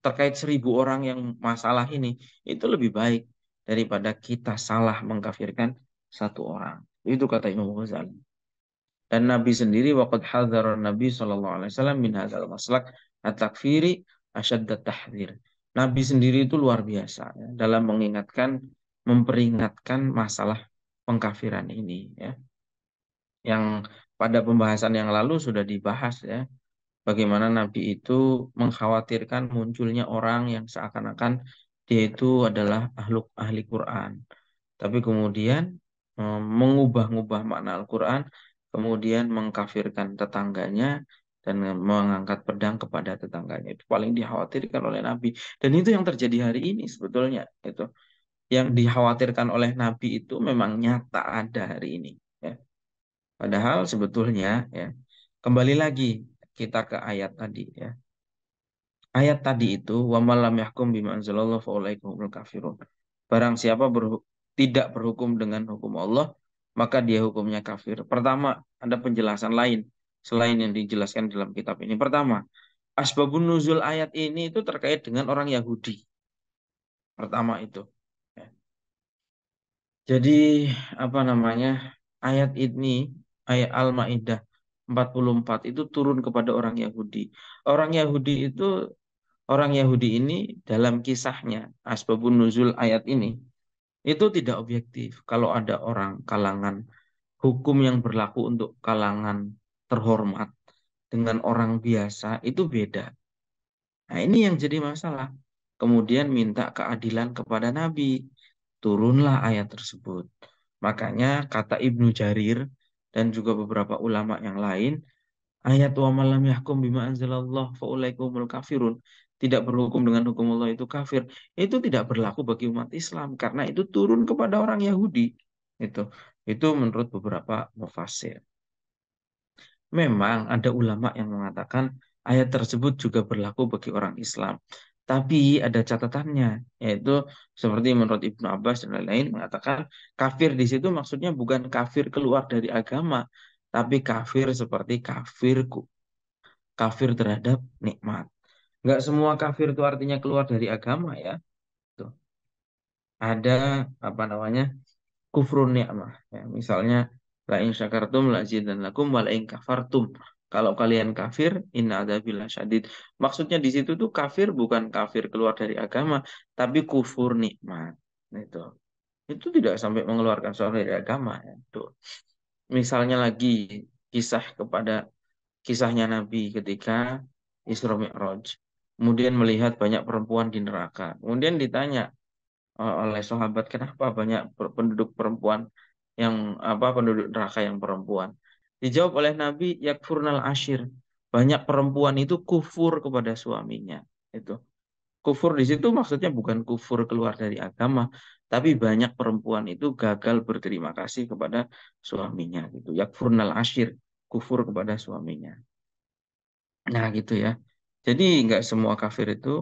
terkait 1.000 orang yang masalah ini itu lebih baik daripada kita salah mengkafirkan satu orang. Itu kata Imam Ghazali. Dan Nabi sendiri waqad hadzara Nabi sallallahu alaihi wasallam min hadzal maslak at-takfiri asyadda tahdzir. Nabi sendiri itu luar biasa ya, dalam mengingatkan, memperingatkan masalah pengkafiran ini ya. Yang pada pembahasan yang lalu sudah dibahas ya, bagaimana Nabi itu mengkhawatirkan munculnya orang yang seakan-akan dia itu adalah ahli Quran. Tapi kemudian mengubah-ubah makna Al-Quran, kemudian mengkafirkan tetangganya dan mengangkat pedang kepada tetangganya. Itu paling dikhawatirkan oleh Nabi. Dan itu yang terjadi hari ini sebetulnya. Itu yang dikhawatirkan oleh Nabi itu memang nyata ada hari ini. Ya. Padahal sebetulnya ya, kembali lagi kita ke ayat tadi ya. Ayat tadi itu wa malam yahkum bima anzalallahu faulaika humul kafirun. Barang siapa tidak berhukum dengan hukum Allah, maka dia hukumnya kafir. Pertama, ada penjelasan lain selain yang dijelaskan dalam kitab ini. Pertama, asbabun nuzul ayat ini itu terkait dengan orang Yahudi. Pertama itu. Ya. Jadi apa namanya? Ayat ini, ayat Al-Maidah 44 itu turun kepada orang Yahudi. Orang Yahudi itu Orang Yahudi ini dalam kisahnya, asbabun nuzul ayat ini, itu tidak objektif. Kalau ada orang kalangan hukum yang berlaku untuk kalangan terhormat dengan orang biasa, itu beda. Nah ini yang jadi masalah. Kemudian minta keadilan kepada Nabi. Turunlah ayat tersebut. Makanya kata Ibnu Jarir dan juga beberapa ulama yang lain, ayat wa malam yahkum bima anzalallah faulaikumul kafirun. Tidak berhukum dengan hukum Allah itu kafir. Itu tidak berlaku bagi umat Islam karena itu turun kepada orang Yahudi. Itu itu menurut beberapa mufassir. Memang ada ulama yang mengatakan ayat tersebut juga berlaku bagi orang Islam. Tapi ada catatannya, yaitu seperti menurut Ibnu Abbas dan lain-lain mengatakan kafir di situ maksudnya bukan kafir keluar dari agama, tapi kafir seperti kafir terhadap nikmat. Nggak semua kafir itu artinya keluar dari agama ya. Tuh. Ada apa namanya kufrun ni'mah. Ya, misalnya la in syakartum la lakum wa la in kafartum. Kalau kalian kafir, inna adzabil syadid. Maksudnya di situ tuh kafir bukan kafir keluar dari agama, tapi kufur nikmat. Itu. Itu tidak sampai mengeluarkan seorang dari agama. Ya. Tuh. Misalnya lagi kisahnya Nabi ketika Isra Mi'raj. Kemudian melihat banyak perempuan di neraka. Kemudian ditanya oleh sahabat, kenapa banyak penduduk perempuan yang penduduk neraka yang perempuan? Dijawab oleh Nabi, yakfurnal ashir. Banyak perempuan itu kufur kepada suaminya. Itu. Kufur di situ maksudnya bukan kufur keluar dari agama, tapi banyak perempuan itu gagal berterima kasih kepada suaminya gitu. Yakfurnal ashir, kufur kepada suaminya. Nah, gitu ya. Jadi nggak semua kafir itu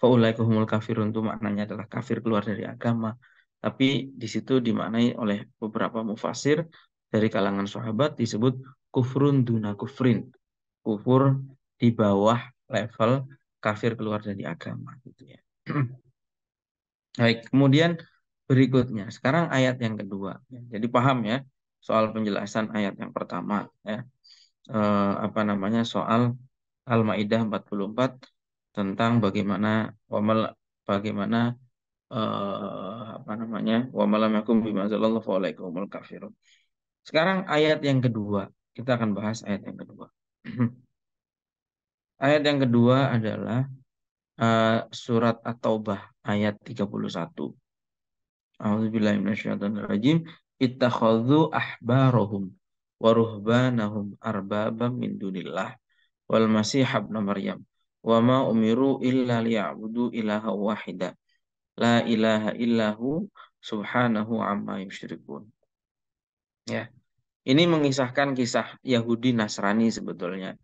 faulaikahumul kafirun itu maknanya adalah kafir keluar dari agama. Tapi di situ dimaknai oleh beberapa mufasir dari kalangan sahabat disebut kufrun duna kufrin. Kufur di bawah level kafir keluar dari agama gitu ya. Baik, kemudian berikutnya. Sekarang ayat yang kedua. Jadi paham ya soal penjelasan ayat yang pertama ya. Soal Al-Maidah 44 tentang bagaimana wa malam yakum bima anzalallahu faulaikumul kafirun. Sekarang ayat yang kedua. Kita akan bahas ayat yang kedua. Ayat yang kedua adalah surat At-Taubah ayat 31. A'udzubillahi minasyaitonirrajim. Ittakhadhu ahbarahum wa ruhbanahum arbabam min dunillah wal masih ibn Maryam wa ma umiru illa liya'budu ilaha wahida la ilaha illahu subhanahu amma yusyrikun. Ya, ini mengisahkan kisah Yahudi Nasrani sebetulnya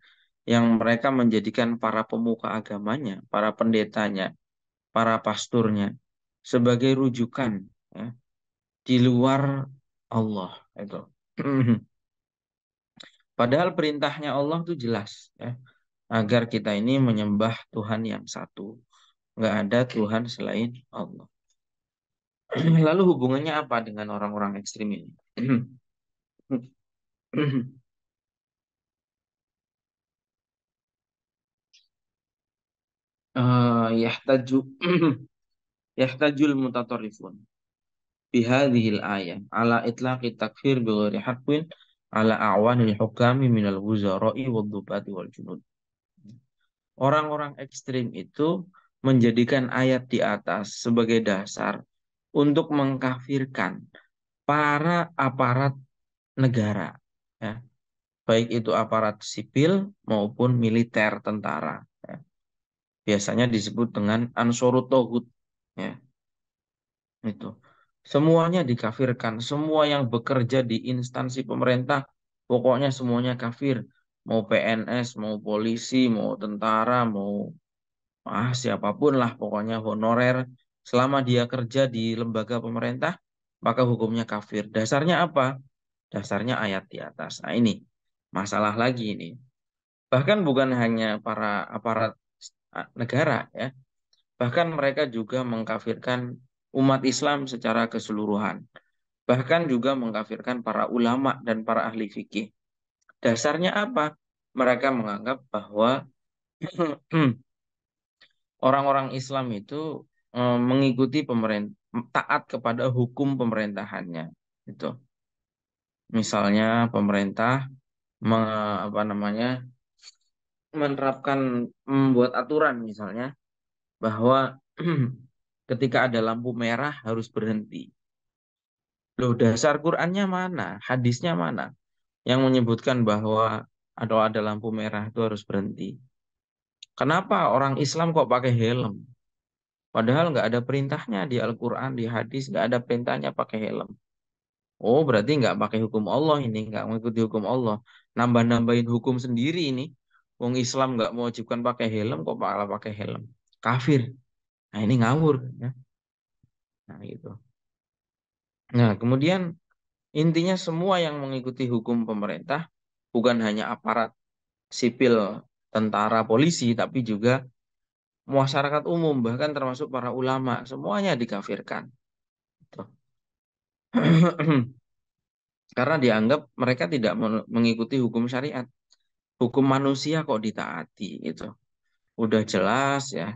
yang mereka menjadikan para pemuka agamanya, para pendetanya, para pasturnya sebagai rujukan, ya, di luar Allah itu. Padahal perintahnya Allah itu jelas, ya, agar kita ini menyembah Tuhan yang satu, nggak ada Tuhan selain Allah. Lalu hubungannya apa dengan orang-orang ekstrim ini? Yahtaju yahtajul mutatarrifun bihadhil ayah ala itlaqi takfir bighairi haqqin ala a'wanil hukami minal wuzara'i wad-dubati wal junud. Orang-orang ekstrim itu menjadikan ayat di atas sebagai dasar untuk mengkafirkan para aparat negara, ya, baik itu aparat sipil maupun militer tentara, ya. Biasanya disebut dengan Ansorut Tohut, ya, itu. Semuanya dikafirkan, semua yang bekerja di instansi pemerintah, pokoknya semuanya kafir. Mau PNS, mau polisi, mau tentara, mau siapapun lah, pokoknya honorer, selama dia kerja di lembaga pemerintah, maka hukumnya kafir. Dasarnya apa? Dasarnya ayat di atas. Nah ini masalah lagi ini. Bahkan bukan hanya para aparat negara, ya. Bahkan mereka juga mengkafirkan umat Islam secara keseluruhan. Bahkan juga mengkafirkan para ulama dan para ahli fikih. Dasarnya apa? Mereka menganggap bahwa orang-orang Islam itu mengikuti pemerintah, taat kepada hukum pemerintahannya. Itu. Misalnya pemerintah apa namanya, menerapkan, membuat aturan misalnya bahwa ketika ada lampu merah harus berhenti. Loh, dasar Qur'annya mana? Hadisnya mana? Yang menyebutkan bahwa ada lampu merah itu harus berhenti. Kenapa orang Islam kok pakai helm? Padahal nggak ada perintahnya di Al-Quran, di hadis, nggak ada perintahnya pakai helm. Oh, berarti nggak pakai hukum Allah ini, nggak mengikuti hukum Allah. Nambah-nambahin hukum sendiri ini. Wong Islam nggak mewajibkan pakai helm, kok malah pakai helm. Kafir. Nah, ini ngawur, ya. Nah, gitu. Nah, kemudian intinya semua yang mengikuti hukum pemerintah bukan hanya aparat sipil, tentara, polisi, tapi juga masyarakat umum, bahkan termasuk para ulama, semuanya dikafirkan. Tuh. Karena dianggap mereka tidak mengikuti hukum syariat. Hukum manusia kok ditaati itu. Udah jelas ya.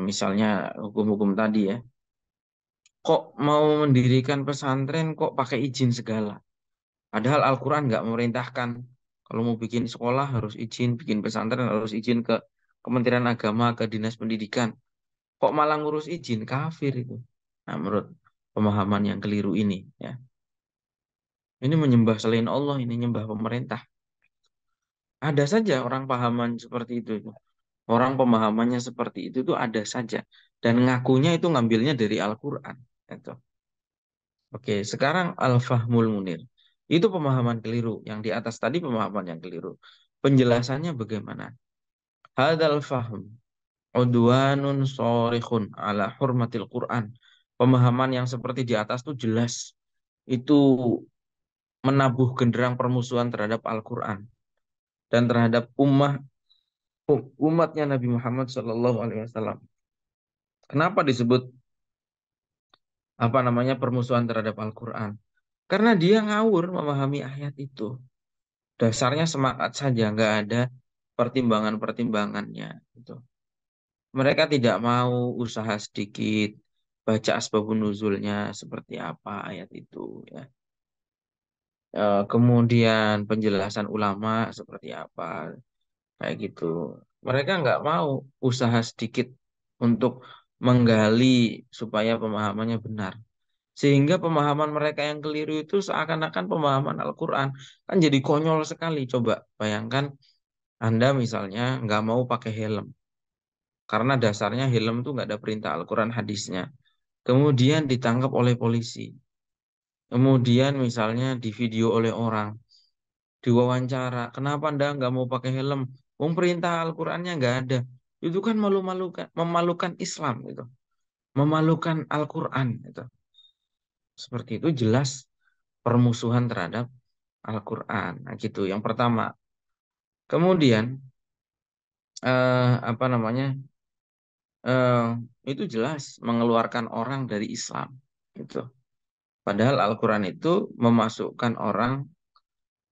Misalnya hukum-hukum tadi ya. Kok mau mendirikan pesantren kok pakai izin segala. Padahal Al-Quran nggak memerintahkan. Kalau mau bikin sekolah harus izin, bikin pesantren harus izin ke Kementerian Agama, ke Dinas Pendidikan. Kok malah ngurus izin? Kafir itu. Nah, menurut pemahaman yang keliru ini, ya. Ini menyembah selain Allah, ini menyembah pemerintah. Ada saja orang pahaman seperti itu. Orang pemahamannya seperti itu tuh ada saja. Dan ngakunya itu ngambilnya dari Al-Quran. Gitu. Oke, sekarang Al-Fahmul Munir. Itu pemahaman keliru. Yang di atas tadi pemahaman yang keliru. Penjelasannya bagaimana? Hadal fahm udwanun shorikhun ala hurmatil Quran. Pemahaman yang seperti di atas tuh jelas. Itu menabuh genderang permusuhan terhadap Al-Quran dan terhadap umatnya Nabi Muhammad SAW. Kenapa disebut apa namanya permusuhan terhadap Al-Quran? Karena dia ngawur memahami ayat itu. Dasarnya semangat saja, nggak ada pertimbangan-pertimbangannya. Gitu. Mereka tidak mau usaha sedikit baca asbabun nuzulnya seperti apa ayat itu. Ya. kemudian penjelasan ulama seperti apa, kayak gitu. Mereka nggak mau usaha sedikit untuk menggali supaya pemahamannya benar. Sehingga pemahaman mereka yang keliru itu seakan-akan pemahaman Al-Quran. Kan jadi konyol sekali. Coba bayangkan Anda misalnya nggak mau pakai helm. Karena dasarnya helm itu nggak ada perintah Al-Quran hadisnya. Kemudian ditangkap oleh polisi. Kemudian misalnya di video oleh orang. Diwawancara. Kenapa Anda nggak mau pakai helm? Wong perintah Al-Qurannya nggak ada. Itu kan malu-malukan, memalukan Islam gitu. Memalukan Al-Quran gitu. Seperti itu jelas permusuhan terhadap Al-Quran. Nah, gitu. Yang pertama. Kemudian apa namanya? eh, itu jelas mengeluarkan orang dari Islam. Gitu. Padahal Al-Quran itu memasukkan orang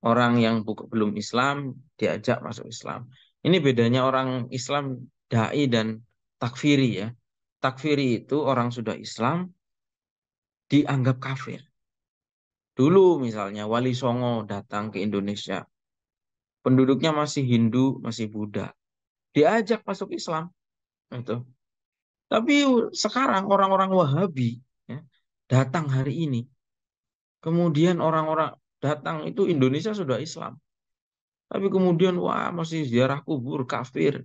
orang yang belum Islam diajak masuk Islam. Ini bedanya orang Islam dai dan takfiri ya. Takfiri itu orang sudah Islam dianggap kafir. Dulu misalnya Wali Songo datang ke Indonesia, penduduknya masih Hindu, masih Buddha, diajak masuk Islam. Itu. Tapi sekarang orang-orang Wahabi ya, datang hari ini, kemudian orang-orang datang itu Indonesia sudah Islam. Tapi kemudian wah masih ziarah kubur kafir,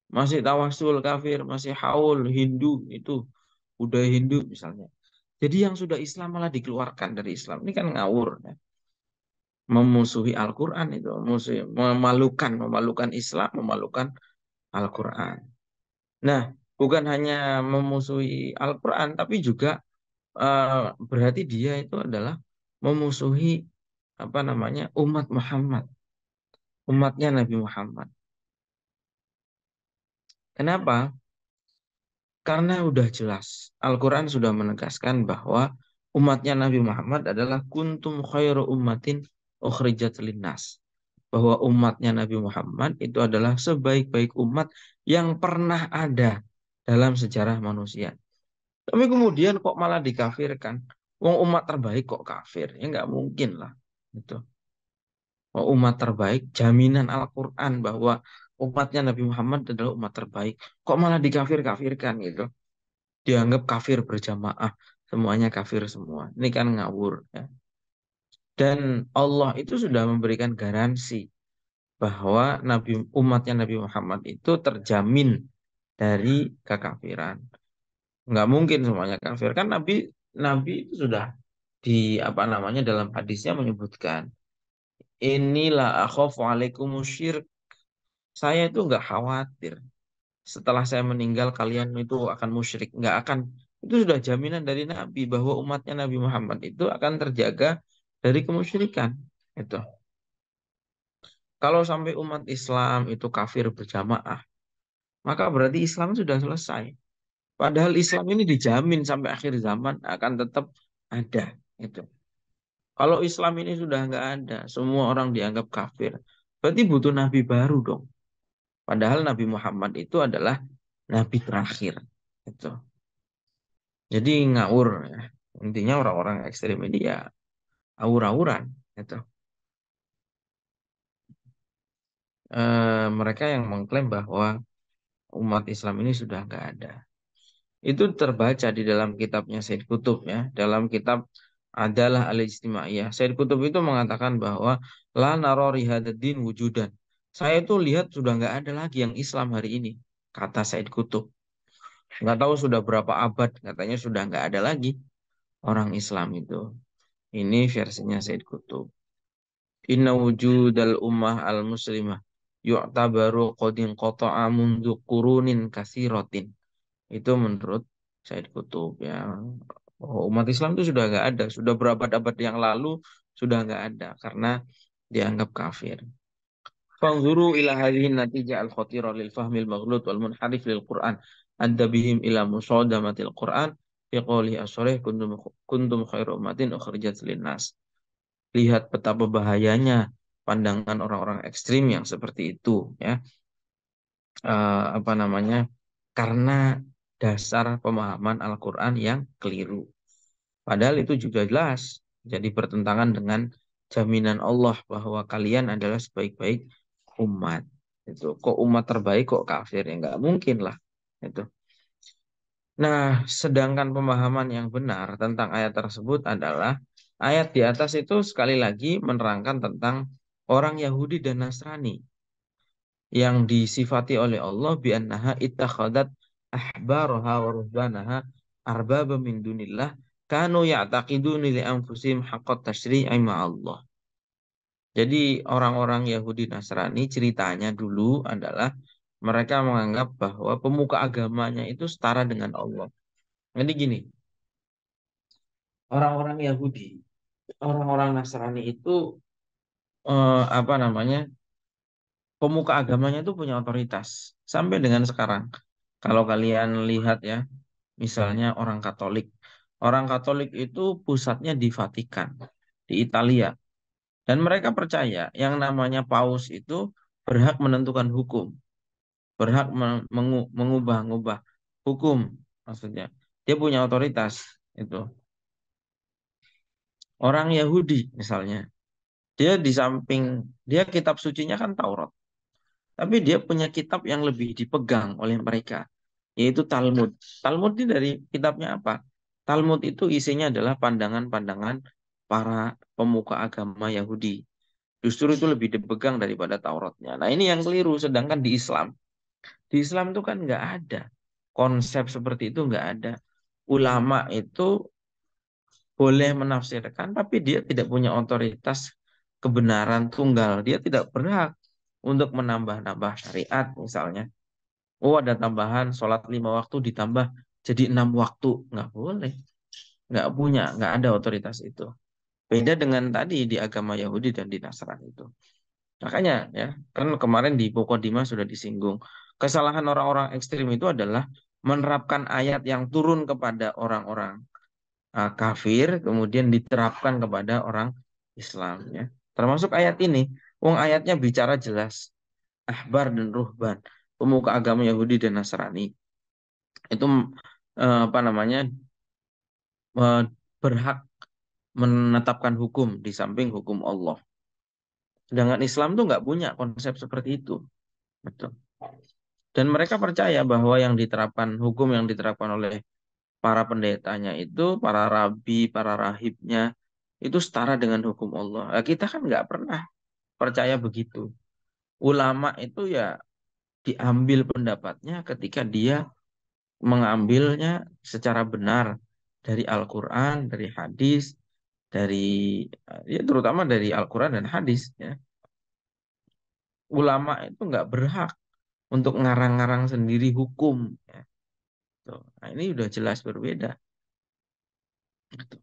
masih tawasul kafir, masih haul Hindu itu budaya Hindu misalnya. Jadi yang sudah Islam malah dikeluarkan dari Islam. Ini kan ngawur ya. Memusuhi Al-Quran itu, memusuhi, memalukan Islam, memalukan Al-Quran. Nah, bukan hanya memusuhi Al-Quran, tapi juga berarti dia itu adalah memusuhi apa namanya umat Muhammad, umatnya Nabi Muhammad. Kenapa? Karena udah jelas, Al-Quran sudah menegaskan bahwa umatnya Nabi Muhammad adalah kuntum khairu ummatin ukhrijat linnas. Bahwa umatnya Nabi Muhammad itu adalah sebaik-baik umat yang pernah ada dalam sejarah manusia. Tapi kemudian kok malah dikafirkan? Wong umat terbaik kok kafir? Ya nggak mungkin lah. Gitu. Wong umat terbaik, jaminan Al-Quran bahwa umatnya Nabi Muhammad adalah umat terbaik. Kok malah dikafir-kafirkan gitu? Dianggap kafir berjamaah, semuanya kafir semua. Ini kan ngawur ya. Dan Allah itu sudah memberikan garansi bahwa umatnya Nabi Muhammad itu terjamin dari kekafiran. Nggak mungkin semuanya kafir kan Nabi Nabi itu sudah di apa namanya dalam hadisnya menyebutkan inilah akhafu alaikum syirk. Saya itu nggak khawatir setelah saya meninggal kalian itu akan musyrik, nggak akan. Itu sudah jaminan dari Nabi bahwa umatnya Nabi Muhammad itu akan terjaga dari kemusyrikan. Itu. Kalau sampai umat Islam itu kafir berjamaah, maka berarti Islam sudah selesai. Padahal Islam ini dijamin sampai akhir zaman akan tetap ada. Itu. Kalau Islam ini sudah nggak ada, semua orang dianggap kafir. Berarti butuh nabi baru dong. Padahal Nabi Muhammad itu adalah nabi terakhir. Itu. Jadi ngawur ya. Intinya orang-orang ekstrem ini ya awur-awuran. Gitu. Mereka yang mengklaim bahwa umat Islam ini sudah nggak ada. Itu terbaca di dalam kitabnya Said Kutub ya. Dalam kitab adalah Al-Ijtimaiyah. Said Kutub itu mengatakan bahwa la narori hadaddin wujudan. Saya itu lihat sudah nggak ada lagi yang Islam hari ini. Kata Said Kutub. Nggak tahu sudah berapa abad. Katanya sudah nggak ada lagi orang Islam itu. Ini versinya Said Kutub. Inna wujudal ummah al-muslimah yu'tabaru qadin qata'a mundu qurunin katsiratin. Itu menurut Said Kutub ya. Oh, umat Islam itu sudah nggak ada, sudah berabad-abad yang lalu sudah nggak ada karena dianggap kafir. Fanzuru ila hadhihi natijah al-khatira lil fahmil maghlut wal munharif lil Qur'an adda bihim ila musadamatil Qur'an fi qouli as-sharih kuntum khairu ummatin ukhrijat linnas. Lihat betapa bahayanya pandangan orang-orang ekstrim yang seperti itu ya. Apa namanya? Karena dasar pemahaman Al-Qur'an yang keliru. Padahal itu juga jelas jadi bertentangan dengan jaminan Allah bahwa kalian adalah sebaik-baik umat. Itu kok umat terbaik kok kafir ya nggak mungkin lah. Itu. Nah, sedangkan pemahaman yang benar tentang ayat tersebut adalah ayat di atas itu sekali lagi menerangkan tentang orang Yahudi dan Nasrani yang disifati oleh Allah bi annaha ittakhadat ahbaraha wa ruhbanaha arbaba min dunillah kanu ya'taqiduna li anfusihim haqqat tasyri'i ma Allah. Jadi orang-orang Yahudi Nasrani ceritanya dulu adalah mereka menganggap bahwa pemuka agamanya itu setara dengan Allah. Jadi gini, orang-orang Yahudi, orang-orang Nasrani itu apa namanya? Pemuka agamanya itu punya otoritas sampai dengan sekarang. Kalau kalian lihat ya, misalnya orang Katolik. Orang Katolik itu pusatnya di Vatikan, di Italia. Dan mereka percaya yang namanya paus itu berhak menentukan hukum, berhak mengubah-ubah hukum maksudnya. Dia punya otoritas itu. Orang Yahudi misalnya, dia di samping dia kitab sucinya kan Taurat, tapi dia punya kitab yang lebih dipegang oleh mereka, yaitu Talmud. Talmud ini dari kitabnya apa? Talmud itu isinya adalah pandangan-pandangan para pemuka agama Yahudi. Justru itu lebih dipegang daripada Tauratnya. Nah ini yang keliru. Sedangkan di Islam itu kan nggak ada konsep seperti itu, nggak ada. Ulama itu boleh menafsirkan, tapi dia tidak punya otoritas kebenaran tunggal. Dia tidak berhak untuk menambah-nambah syariat misalnya. Oh ada tambahan sholat 5 waktu ditambah jadi 6 waktu. Nggak boleh. Nggak ada otoritas itu. Beda dengan tadi di agama Yahudi dan di Nasrani itu. Makanya ya, kan kemarin di Mukaddimah sudah disinggung. Kesalahan orang-orang ekstrim itu adalah menerapkan ayat yang turun kepada orang-orang kafir, kemudian diterapkan kepada orang Islam ya. Termasuk ayat ini. Wong ayatnya bicara jelas. Ahbar dan ruhban, pemuka agama Yahudi dan Nasrani. Itu apa namanya eh, berhak menetapkan hukum di samping hukum Allah. Sedangkan Islam tuh nggak punya konsep seperti itu. Betul. Dan mereka percaya bahwa yang diterapkan, hukum yang diterapkan oleh para pendetanya itu, para rabi, para rahibnya, itu setara dengan hukum Allah. Nah, kita kan nggak pernah percaya begitu. Ulama itu ya diambil pendapatnya ketika dia mengambilnya secara benar dari Al-Quran, dari hadis, dari ya terutama dari Al-Quran dan hadis. Ya. Ulama itu nggak berhak untuk ngarang-ngarang sendiri hukum. Ya. Tuh. Nah, ini udah jelas berbeda. Gitu.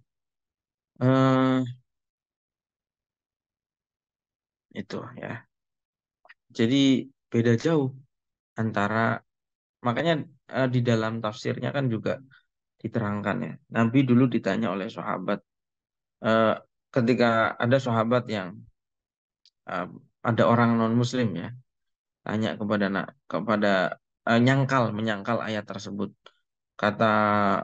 Eh, itu ya. Jadi beda jauh antara makanya di dalam tafsirnya kan juga diterangkan ya. Nabi dulu ditanya oleh sahabat eh, ketika ada sahabat yang eh, ada orang non Muslim ya tanya kepada menyangkal ayat tersebut. Kata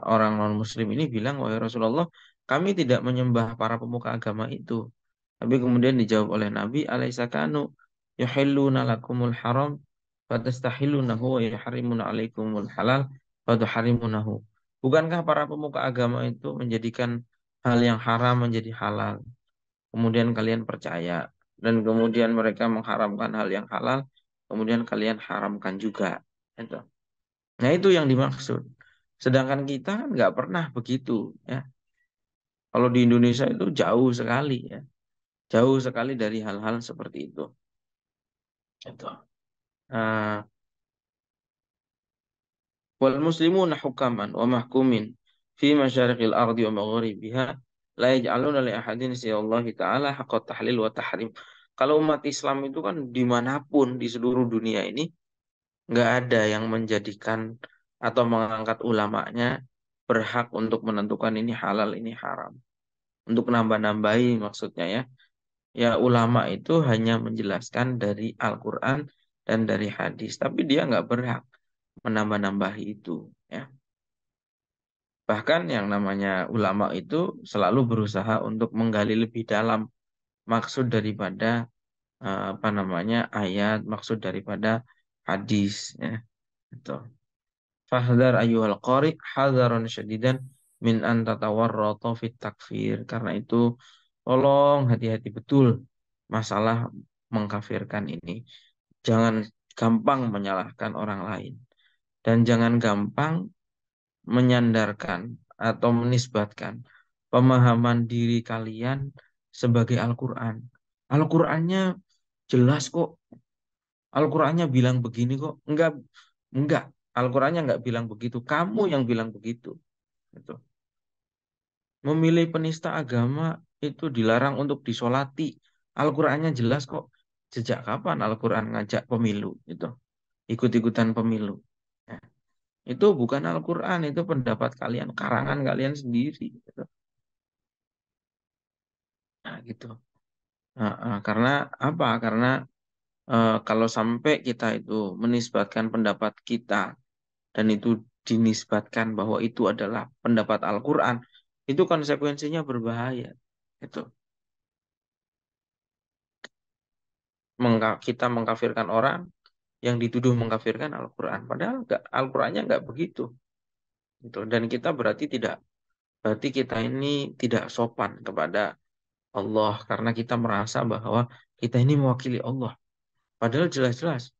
orang non Muslim ini bilang, wahai Rasulullah, kami tidak menyembah para pemuka agama itu. Tapi kemudian dijawab oleh Nabi, alaisa kanu yuhilluna lakumul haram fatastahillunahu wa yuharrimuna alaikumul halal fatuharrimunahu. Bukankah para pemuka agama itu menjadikan hal yang haram menjadi halal? Kemudian kalian percaya dan kemudian mereka mengharamkan hal yang halal, kemudian kalian haramkan juga. Itu. Nah itu yang dimaksud. Sedangkan kita kan nggak pernah begitu ya. Kalau di Indonesia itu jauh sekali ya, jauh sekali dari hal-hal seperti itu. Itu. Nah, wal muslimuna hukaman wa mahkumin fi masyariqil ardi wa magharibiha la yaj'aluna li ahadin siyallahi ta'ala haqqa tahlil wa tahrim. Kalau umat Islam itu kan dimanapun di seluruh dunia ini nggak ada yang menjadikan atau mengangkat ulamanya berhak untuk menentukan ini halal ini haram. Untuk nambah-nambahi maksudnya ya. Ya ulama itu hanya menjelaskan dari Al-Quran dan dari hadis. Tapi dia nggak berhak menambah-nambahi itu. Ya. Bahkan yang namanya ulama itu selalu berusaha untuk menggali lebih dalam maksud daripada apa namanya ayat, maksud daripada hadis ya. Itu. Fahdar ayyuhal qari hadaron syadidan min an tatawarrata fit takfir. Karena itu tolong hati-hati betul masalah mengkafirkan ini. Jangan gampang menyalahkan orang lain dan jangan gampang menyandarkan atau menisbatkan pemahaman diri kalian sebagai Al-Qur'an. Al-Qur'annya jelas kok. Al-Qur'annya bilang begini kok. Enggak. Al-Qur'annya enggak bilang begitu. Kamu yang bilang begitu. Gitu. Memilih penista agama itu dilarang untuk disolati. Al-Qur'annya jelas kok. Sejak kapan Al-Qur'an ngajak pemilu itu? Ikut-ikutan pemilu. Ya, itu bukan Al-Qur'an, itu pendapat kalian, karangan kalian sendiri. Gitu. Nah, gitu. Karena apa? Karena kalau sampai kita itu menisbatkan pendapat kita dan itu dinisbatkan bahwa itu adalah pendapat Al-Qur'an, itu konsekuensinya berbahaya. Itu kita mengkafirkan orang yang dituduh mengkafirkan Al-Qur'an, padahal enggak, Al-Qur'annya enggak begitu. Gitu. Dan kita berarti kita ini tidak sopan kepada Allah karena kita merasa bahwa kita ini mewakili Allah. Padahal jelas-jelas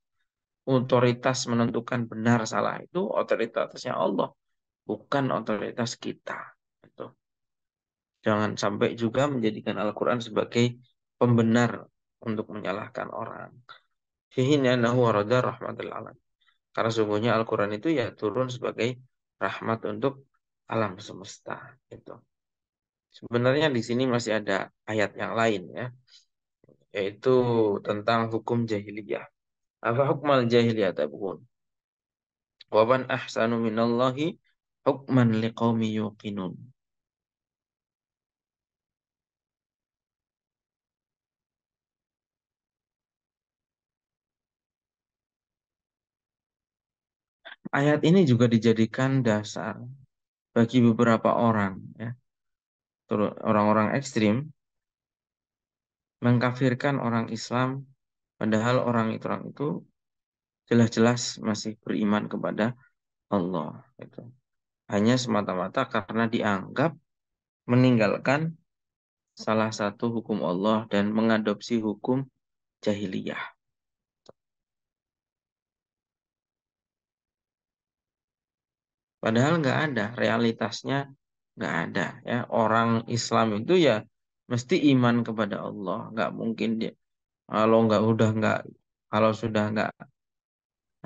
otoritas menentukan benar salah itu otoritasnya Allah, bukan otoritas kita. Itu. Jangan sampai juga menjadikan Al-Quran sebagai pembenar untuk menyalahkan orang. Hihinanahu warada rahmatil alam. Karena sungguhnya Al-Quran itu ya turun sebagai rahmat untuk alam semesta. Itu. Sebenarnya di sini masih ada ayat yang lain ya, yaitu tentang hukum jahiliyah. Apa hukmal jahiliyah tabun? Wa man ahsanu minallahi hukman liqaumi yuqinun. Ayat ini juga dijadikan dasar bagi beberapa orang ya, orang-orang ekstrim mengkafirkan orang Islam padahal orang itu jelas-jelas masih beriman kepada Allah itu. Hanya semata-mata karena dianggap meninggalkan salah satu hukum Allah dan mengadopsi hukum jahiliyah. Padahal nggak ada, realitasnya nggak ada ya. Orang Islam itu ya mesti iman kepada Allah. Nggak mungkin dia kalau sudah nggak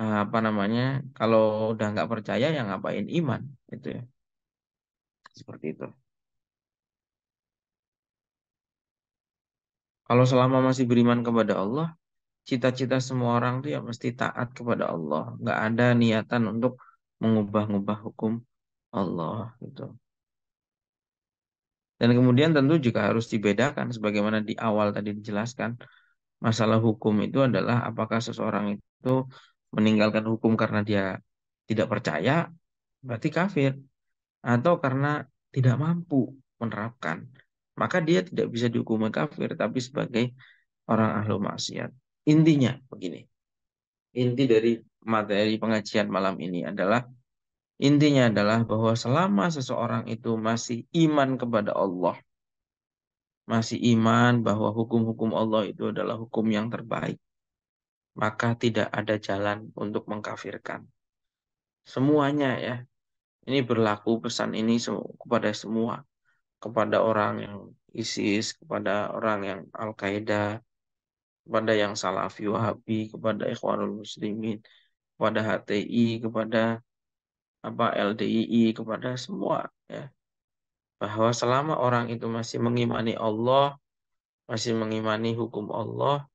apa namanya, kalau udah nggak percaya ya ngapain iman itu ya. Seperti itu. Kalau selama masih beriman kepada Allah, cita-cita semua orang tuh ya mesti taat kepada Allah. Nggak ada niatan untuk mengubah-ubah hukum Allah gitu. Dan kemudian tentu juga harus dibedakan sebagaimana di awal tadi dijelaskan. Masalah hukum itu adalah apakah seseorang itu meninggalkan hukum karena dia tidak percaya, berarti kafir. Atau karena tidak mampu menerapkan. Maka dia tidak bisa dihukum kafir, tapi sebagai orang ahlu maksiat. Intinya begini. Inti dari materi pengajian malam ini adalah intinya adalah bahwa selama seseorang itu masih iman kepada Allah, masih iman bahwa hukum-hukum Allah itu adalah hukum yang terbaik, maka tidak ada jalan untuk mengkafirkan. Semuanya ya. Ini berlaku pesan ini kepada semua, kepada orang yang ISIS, kepada orang yang Al-Qaeda, kepada yang Salafi Wahabi, kepada Ikhwanul Muslimin, kepada HTI, kepada LDII, kepada semua ya. Bahwa selama orang itu masih mengimani Allah, masih mengimani hukum Allah,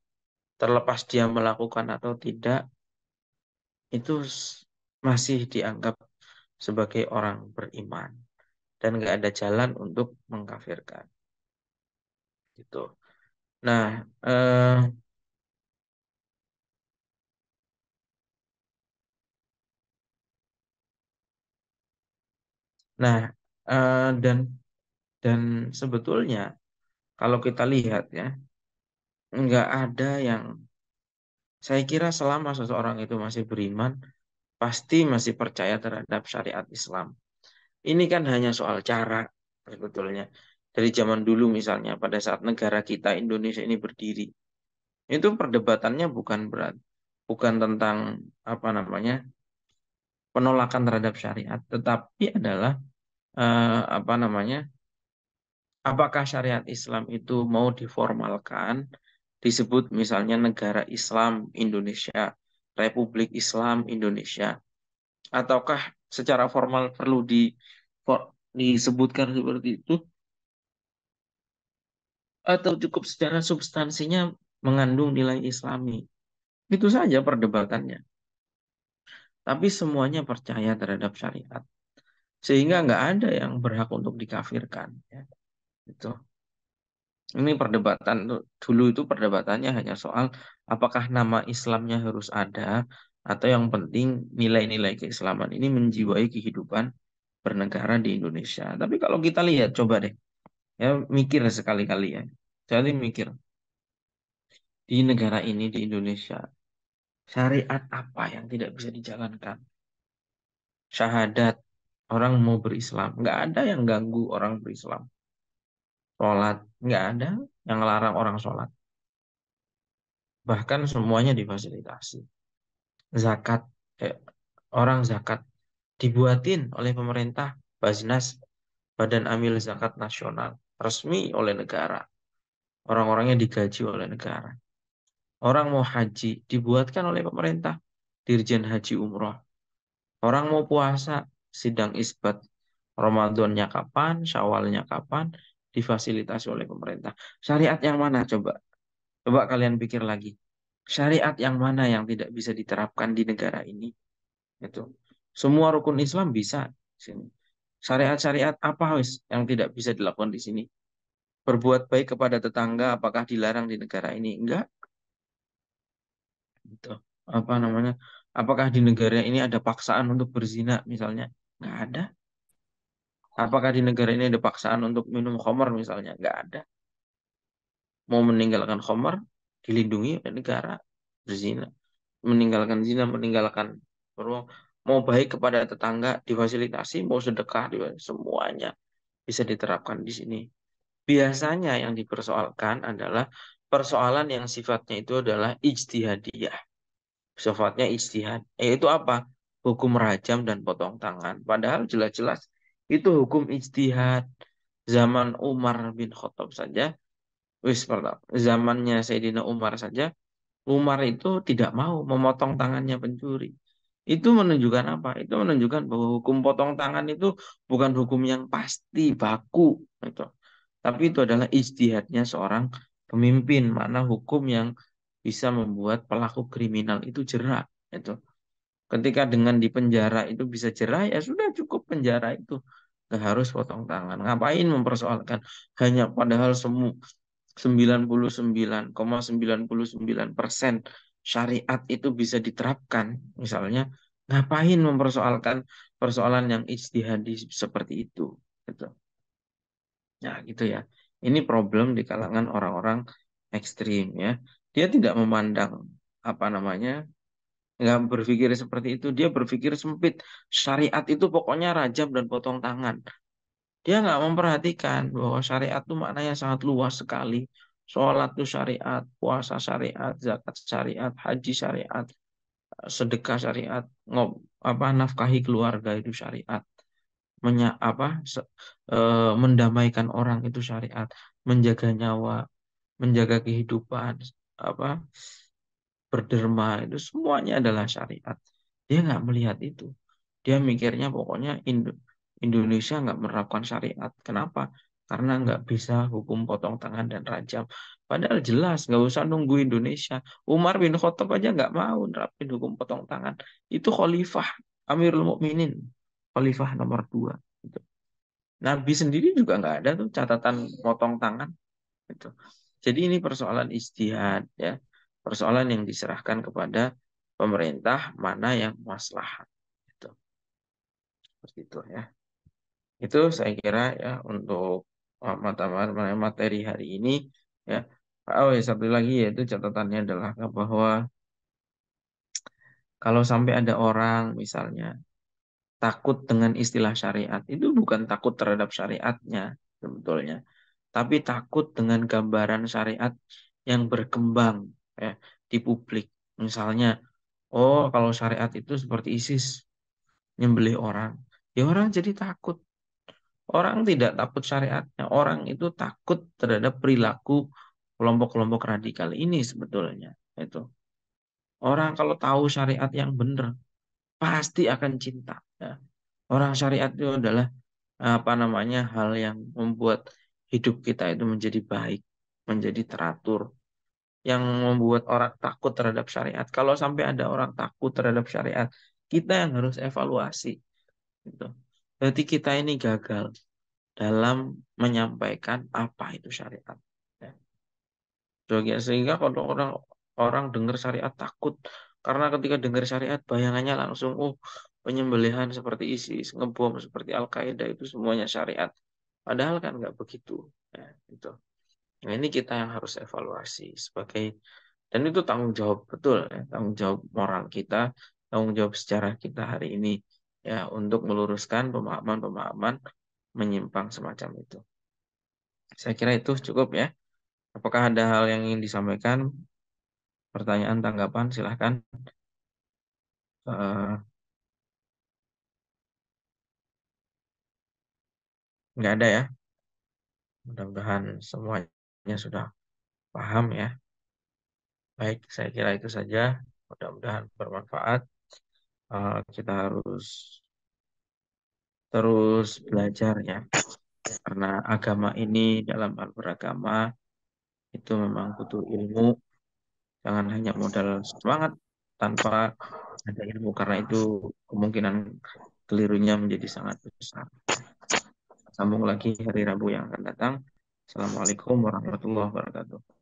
terlepas dia melakukan atau tidak, itu masih dianggap sebagai orang beriman dan nggak ada jalan untuk mengkafirkan gitu. Nah, nah dan sebetulnya kalau kita lihat ya, nggak ada yang, saya kira selama seseorang itu masih beriman, pasti masih percaya terhadap syariat Islam. Ini kan hanya soal cara sebetulnya. Dari zaman dulu misalnya, pada saat negara kita Indonesia ini berdiri, itu perdebatannya bukan tentang apa namanya penolakan terhadap syariat, tetapi adalah apa namanya, apakah syariat Islam itu mau diformalkan, disebut misalnya negara Islam Indonesia, Republik Islam Indonesia, ataukah secara formal perlu disebutkan seperti itu, atau cukup secara substansinya mengandung nilai Islami. Itu saja perdebatannya. Tapi semuanya percaya terhadap syariat. Sehingga nggak ada yang berhak untuk dikafirkan. Ya. Itu. Ini perdebatan dulu itu perdebatannya hanya soal apakah nama Islamnya harus ada atau yang penting nilai-nilai keislaman ini menjiwai kehidupan bernegara di Indonesia. Tapi kalau kita lihat coba deh, ya mikir sekali-kali ya. Jadi mikir di negara ini di Indonesia, syariat apa yang tidak bisa dijalankan? Syahadat, orang mau berislam, nggak ada yang ganggu orang berislam. Sholat, nggak ada yang larang orang sholat. Bahkan semuanya difasilitasi. Zakat, eh, orang zakat dibuatin oleh pemerintah, Baznas, Badan Amil Zakat Nasional, resmi oleh negara. Orang-orangnya digaji oleh negara. Orang mau haji, dibuatkan oleh pemerintah, Dirjen Haji Umroh. Orang mau puasa, sidang isbat. Ramadannya kapan, Syawalnya kapan, difasilitasi oleh pemerintah. Syariat yang mana coba? Coba kalian pikir lagi. Syariat yang mana yang tidak bisa diterapkan di negara ini? Itu. Semua rukun Islam bisa di sini. Syariat-syariat apa wis yang tidak bisa dilakukan di sini? Berbuat baik kepada tetangga apakah dilarang di negara ini? Enggak. Gitu. Apa namanya? Apakah di negara ini ada paksaan untuk berzina misalnya? Enggak ada. Apakah di negara ini ada paksaan untuk minum khamar misalnya? Enggak ada. Mau meninggalkan khamar dilindungi oleh negara, berzina. Meninggalkan zina, meninggalkan beruang. Mau baik kepada tetangga difasilitasi, mau sedekah semuanya bisa diterapkan di sini. Biasanya yang dipersoalkan adalah persoalan yang sifatnya itu adalah ijtihadiyah. Sifatnya ijtihad. Yaitu apa? Hukum rajam dan potong tangan. Padahal jelas-jelas itu hukum ijtihad. Zaman Umar bin Khattab saja, wis pertama, zamannya Sayyidina Umar saja, Umar itu tidak mau memotong tangannya pencuri. Itu menunjukkan apa? Itu menunjukkan bahwa hukum potong tangan itu bukan hukum yang pasti, baku. Gitu. Tapi itu adalah ijtihadnya seorang pemimpin, mana hukum yang bisa membuat pelaku kriminal itu jerak. Itu. Ketika dengan di penjara itu bisa jerak, ya sudah cukup penjara itu. Nggak harus potong tangan. Ngapain mempersoalkan? Hanya padahal 99,99% syariat itu bisa diterapkan. Misalnya, ngapain mempersoalkan persoalan yang ijtihadi seperti itu? Gitu. Ya, gitu ya. Ini problem di kalangan orang-orang ekstrim ya. Dia tidak memandang apa namanya, nggak berpikir seperti itu. Dia berpikir sempit. Syariat itu pokoknya rajam dan potong tangan. Dia nggak memperhatikan bahwa syariat itu maknanya sangat luas sekali. Sholat itu syariat, puasa syariat, zakat syariat, haji syariat, sedekah syariat, nafkahi keluarga itu syariat, mendamaikan orang itu syariat, menjaga nyawa, menjaga kehidupan, apa berderma itu semuanya adalah syariat. Dia nggak melihat itu. Dia mikirnya pokoknya Indonesia nggak menerapkan syariat. Kenapa? Karena nggak bisa hukum potong tangan dan rajam. Padahal jelas nggak usah nunggu Indonesia. Umar bin Khattab aja nggak mau nerapin hukum potong tangan. Itu Khalifah Amirul Mukminin, Khalifah nomor 2. Gitu. Nabi sendiri juga nggak ada tuh catatan potong tangan. Gitu. Jadi ini persoalan ijtihad ya, persoalan yang diserahkan kepada pemerintah mana yang maslahat. Gitu. Seperti itu ya. Itu saya kira ya untuk materi hari ini ya. Oh ya, satu lagi yaitu catatannya adalah bahwa kalau sampai ada orang misalnya takut dengan istilah syariat, itu bukan takut terhadap syariatnya sebetulnya, tapi takut dengan gambaran syariat yang berkembang ya, di publik. Misalnya, oh kalau syariat itu seperti ISIS, nyembelih orang. Ya orang jadi takut. Orang tidak takut syariatnya, orang itu takut terhadap perilaku kelompok-kelompok radikal ini sebetulnya. Itu. Orang kalau tahu syariat yang benar, pasti akan cinta. Ya. Orang syariat itu adalah apa namanya hal yang membuat hidup kita itu menjadi baik, menjadi teratur, yang membuat orang takut terhadap syariat. Kalau sampai ada orang takut terhadap syariat, kita yang harus evaluasi. Gitu. Berarti kita ini gagal dalam menyampaikan apa itu syariat. Ya. Sehingga kalau orang orang dengar syariat takut karena ketika dengar syariat bayangannya langsung penyembelihan seperti ISIS, ngebom seperti Al-Qaeda itu semuanya syariat. Padahal kan nggak begitu. Ya, itu. Nah, ini kita yang harus evaluasi sebagai dan itu tanggung jawab betul ya, tanggung jawab moral kita, tanggung jawab sejarah kita hari ini ya untuk meluruskan pemahaman-pemahaman menyimpang semacam itu. Saya kira itu cukup ya. Apakah ada hal yang ingin disampaikan? Pertanyaan, tanggapan, silahkan. Eh, nggak ada ya. Mudah-mudahan semuanya sudah paham ya. Baik, saya kira itu saja. Mudah-mudahan bermanfaat. Kita harus terus belajar ya. Karena agama ini dalam hal beragama itu memang butuh ilmu. Jangan hanya modal semangat tanpa ada ilmu. Karena itu kemungkinan kelirunya menjadi sangat besar. Sambung lagi hari Rabu yang akan datang. Assalamualaikum warahmatullahi wabarakatuh.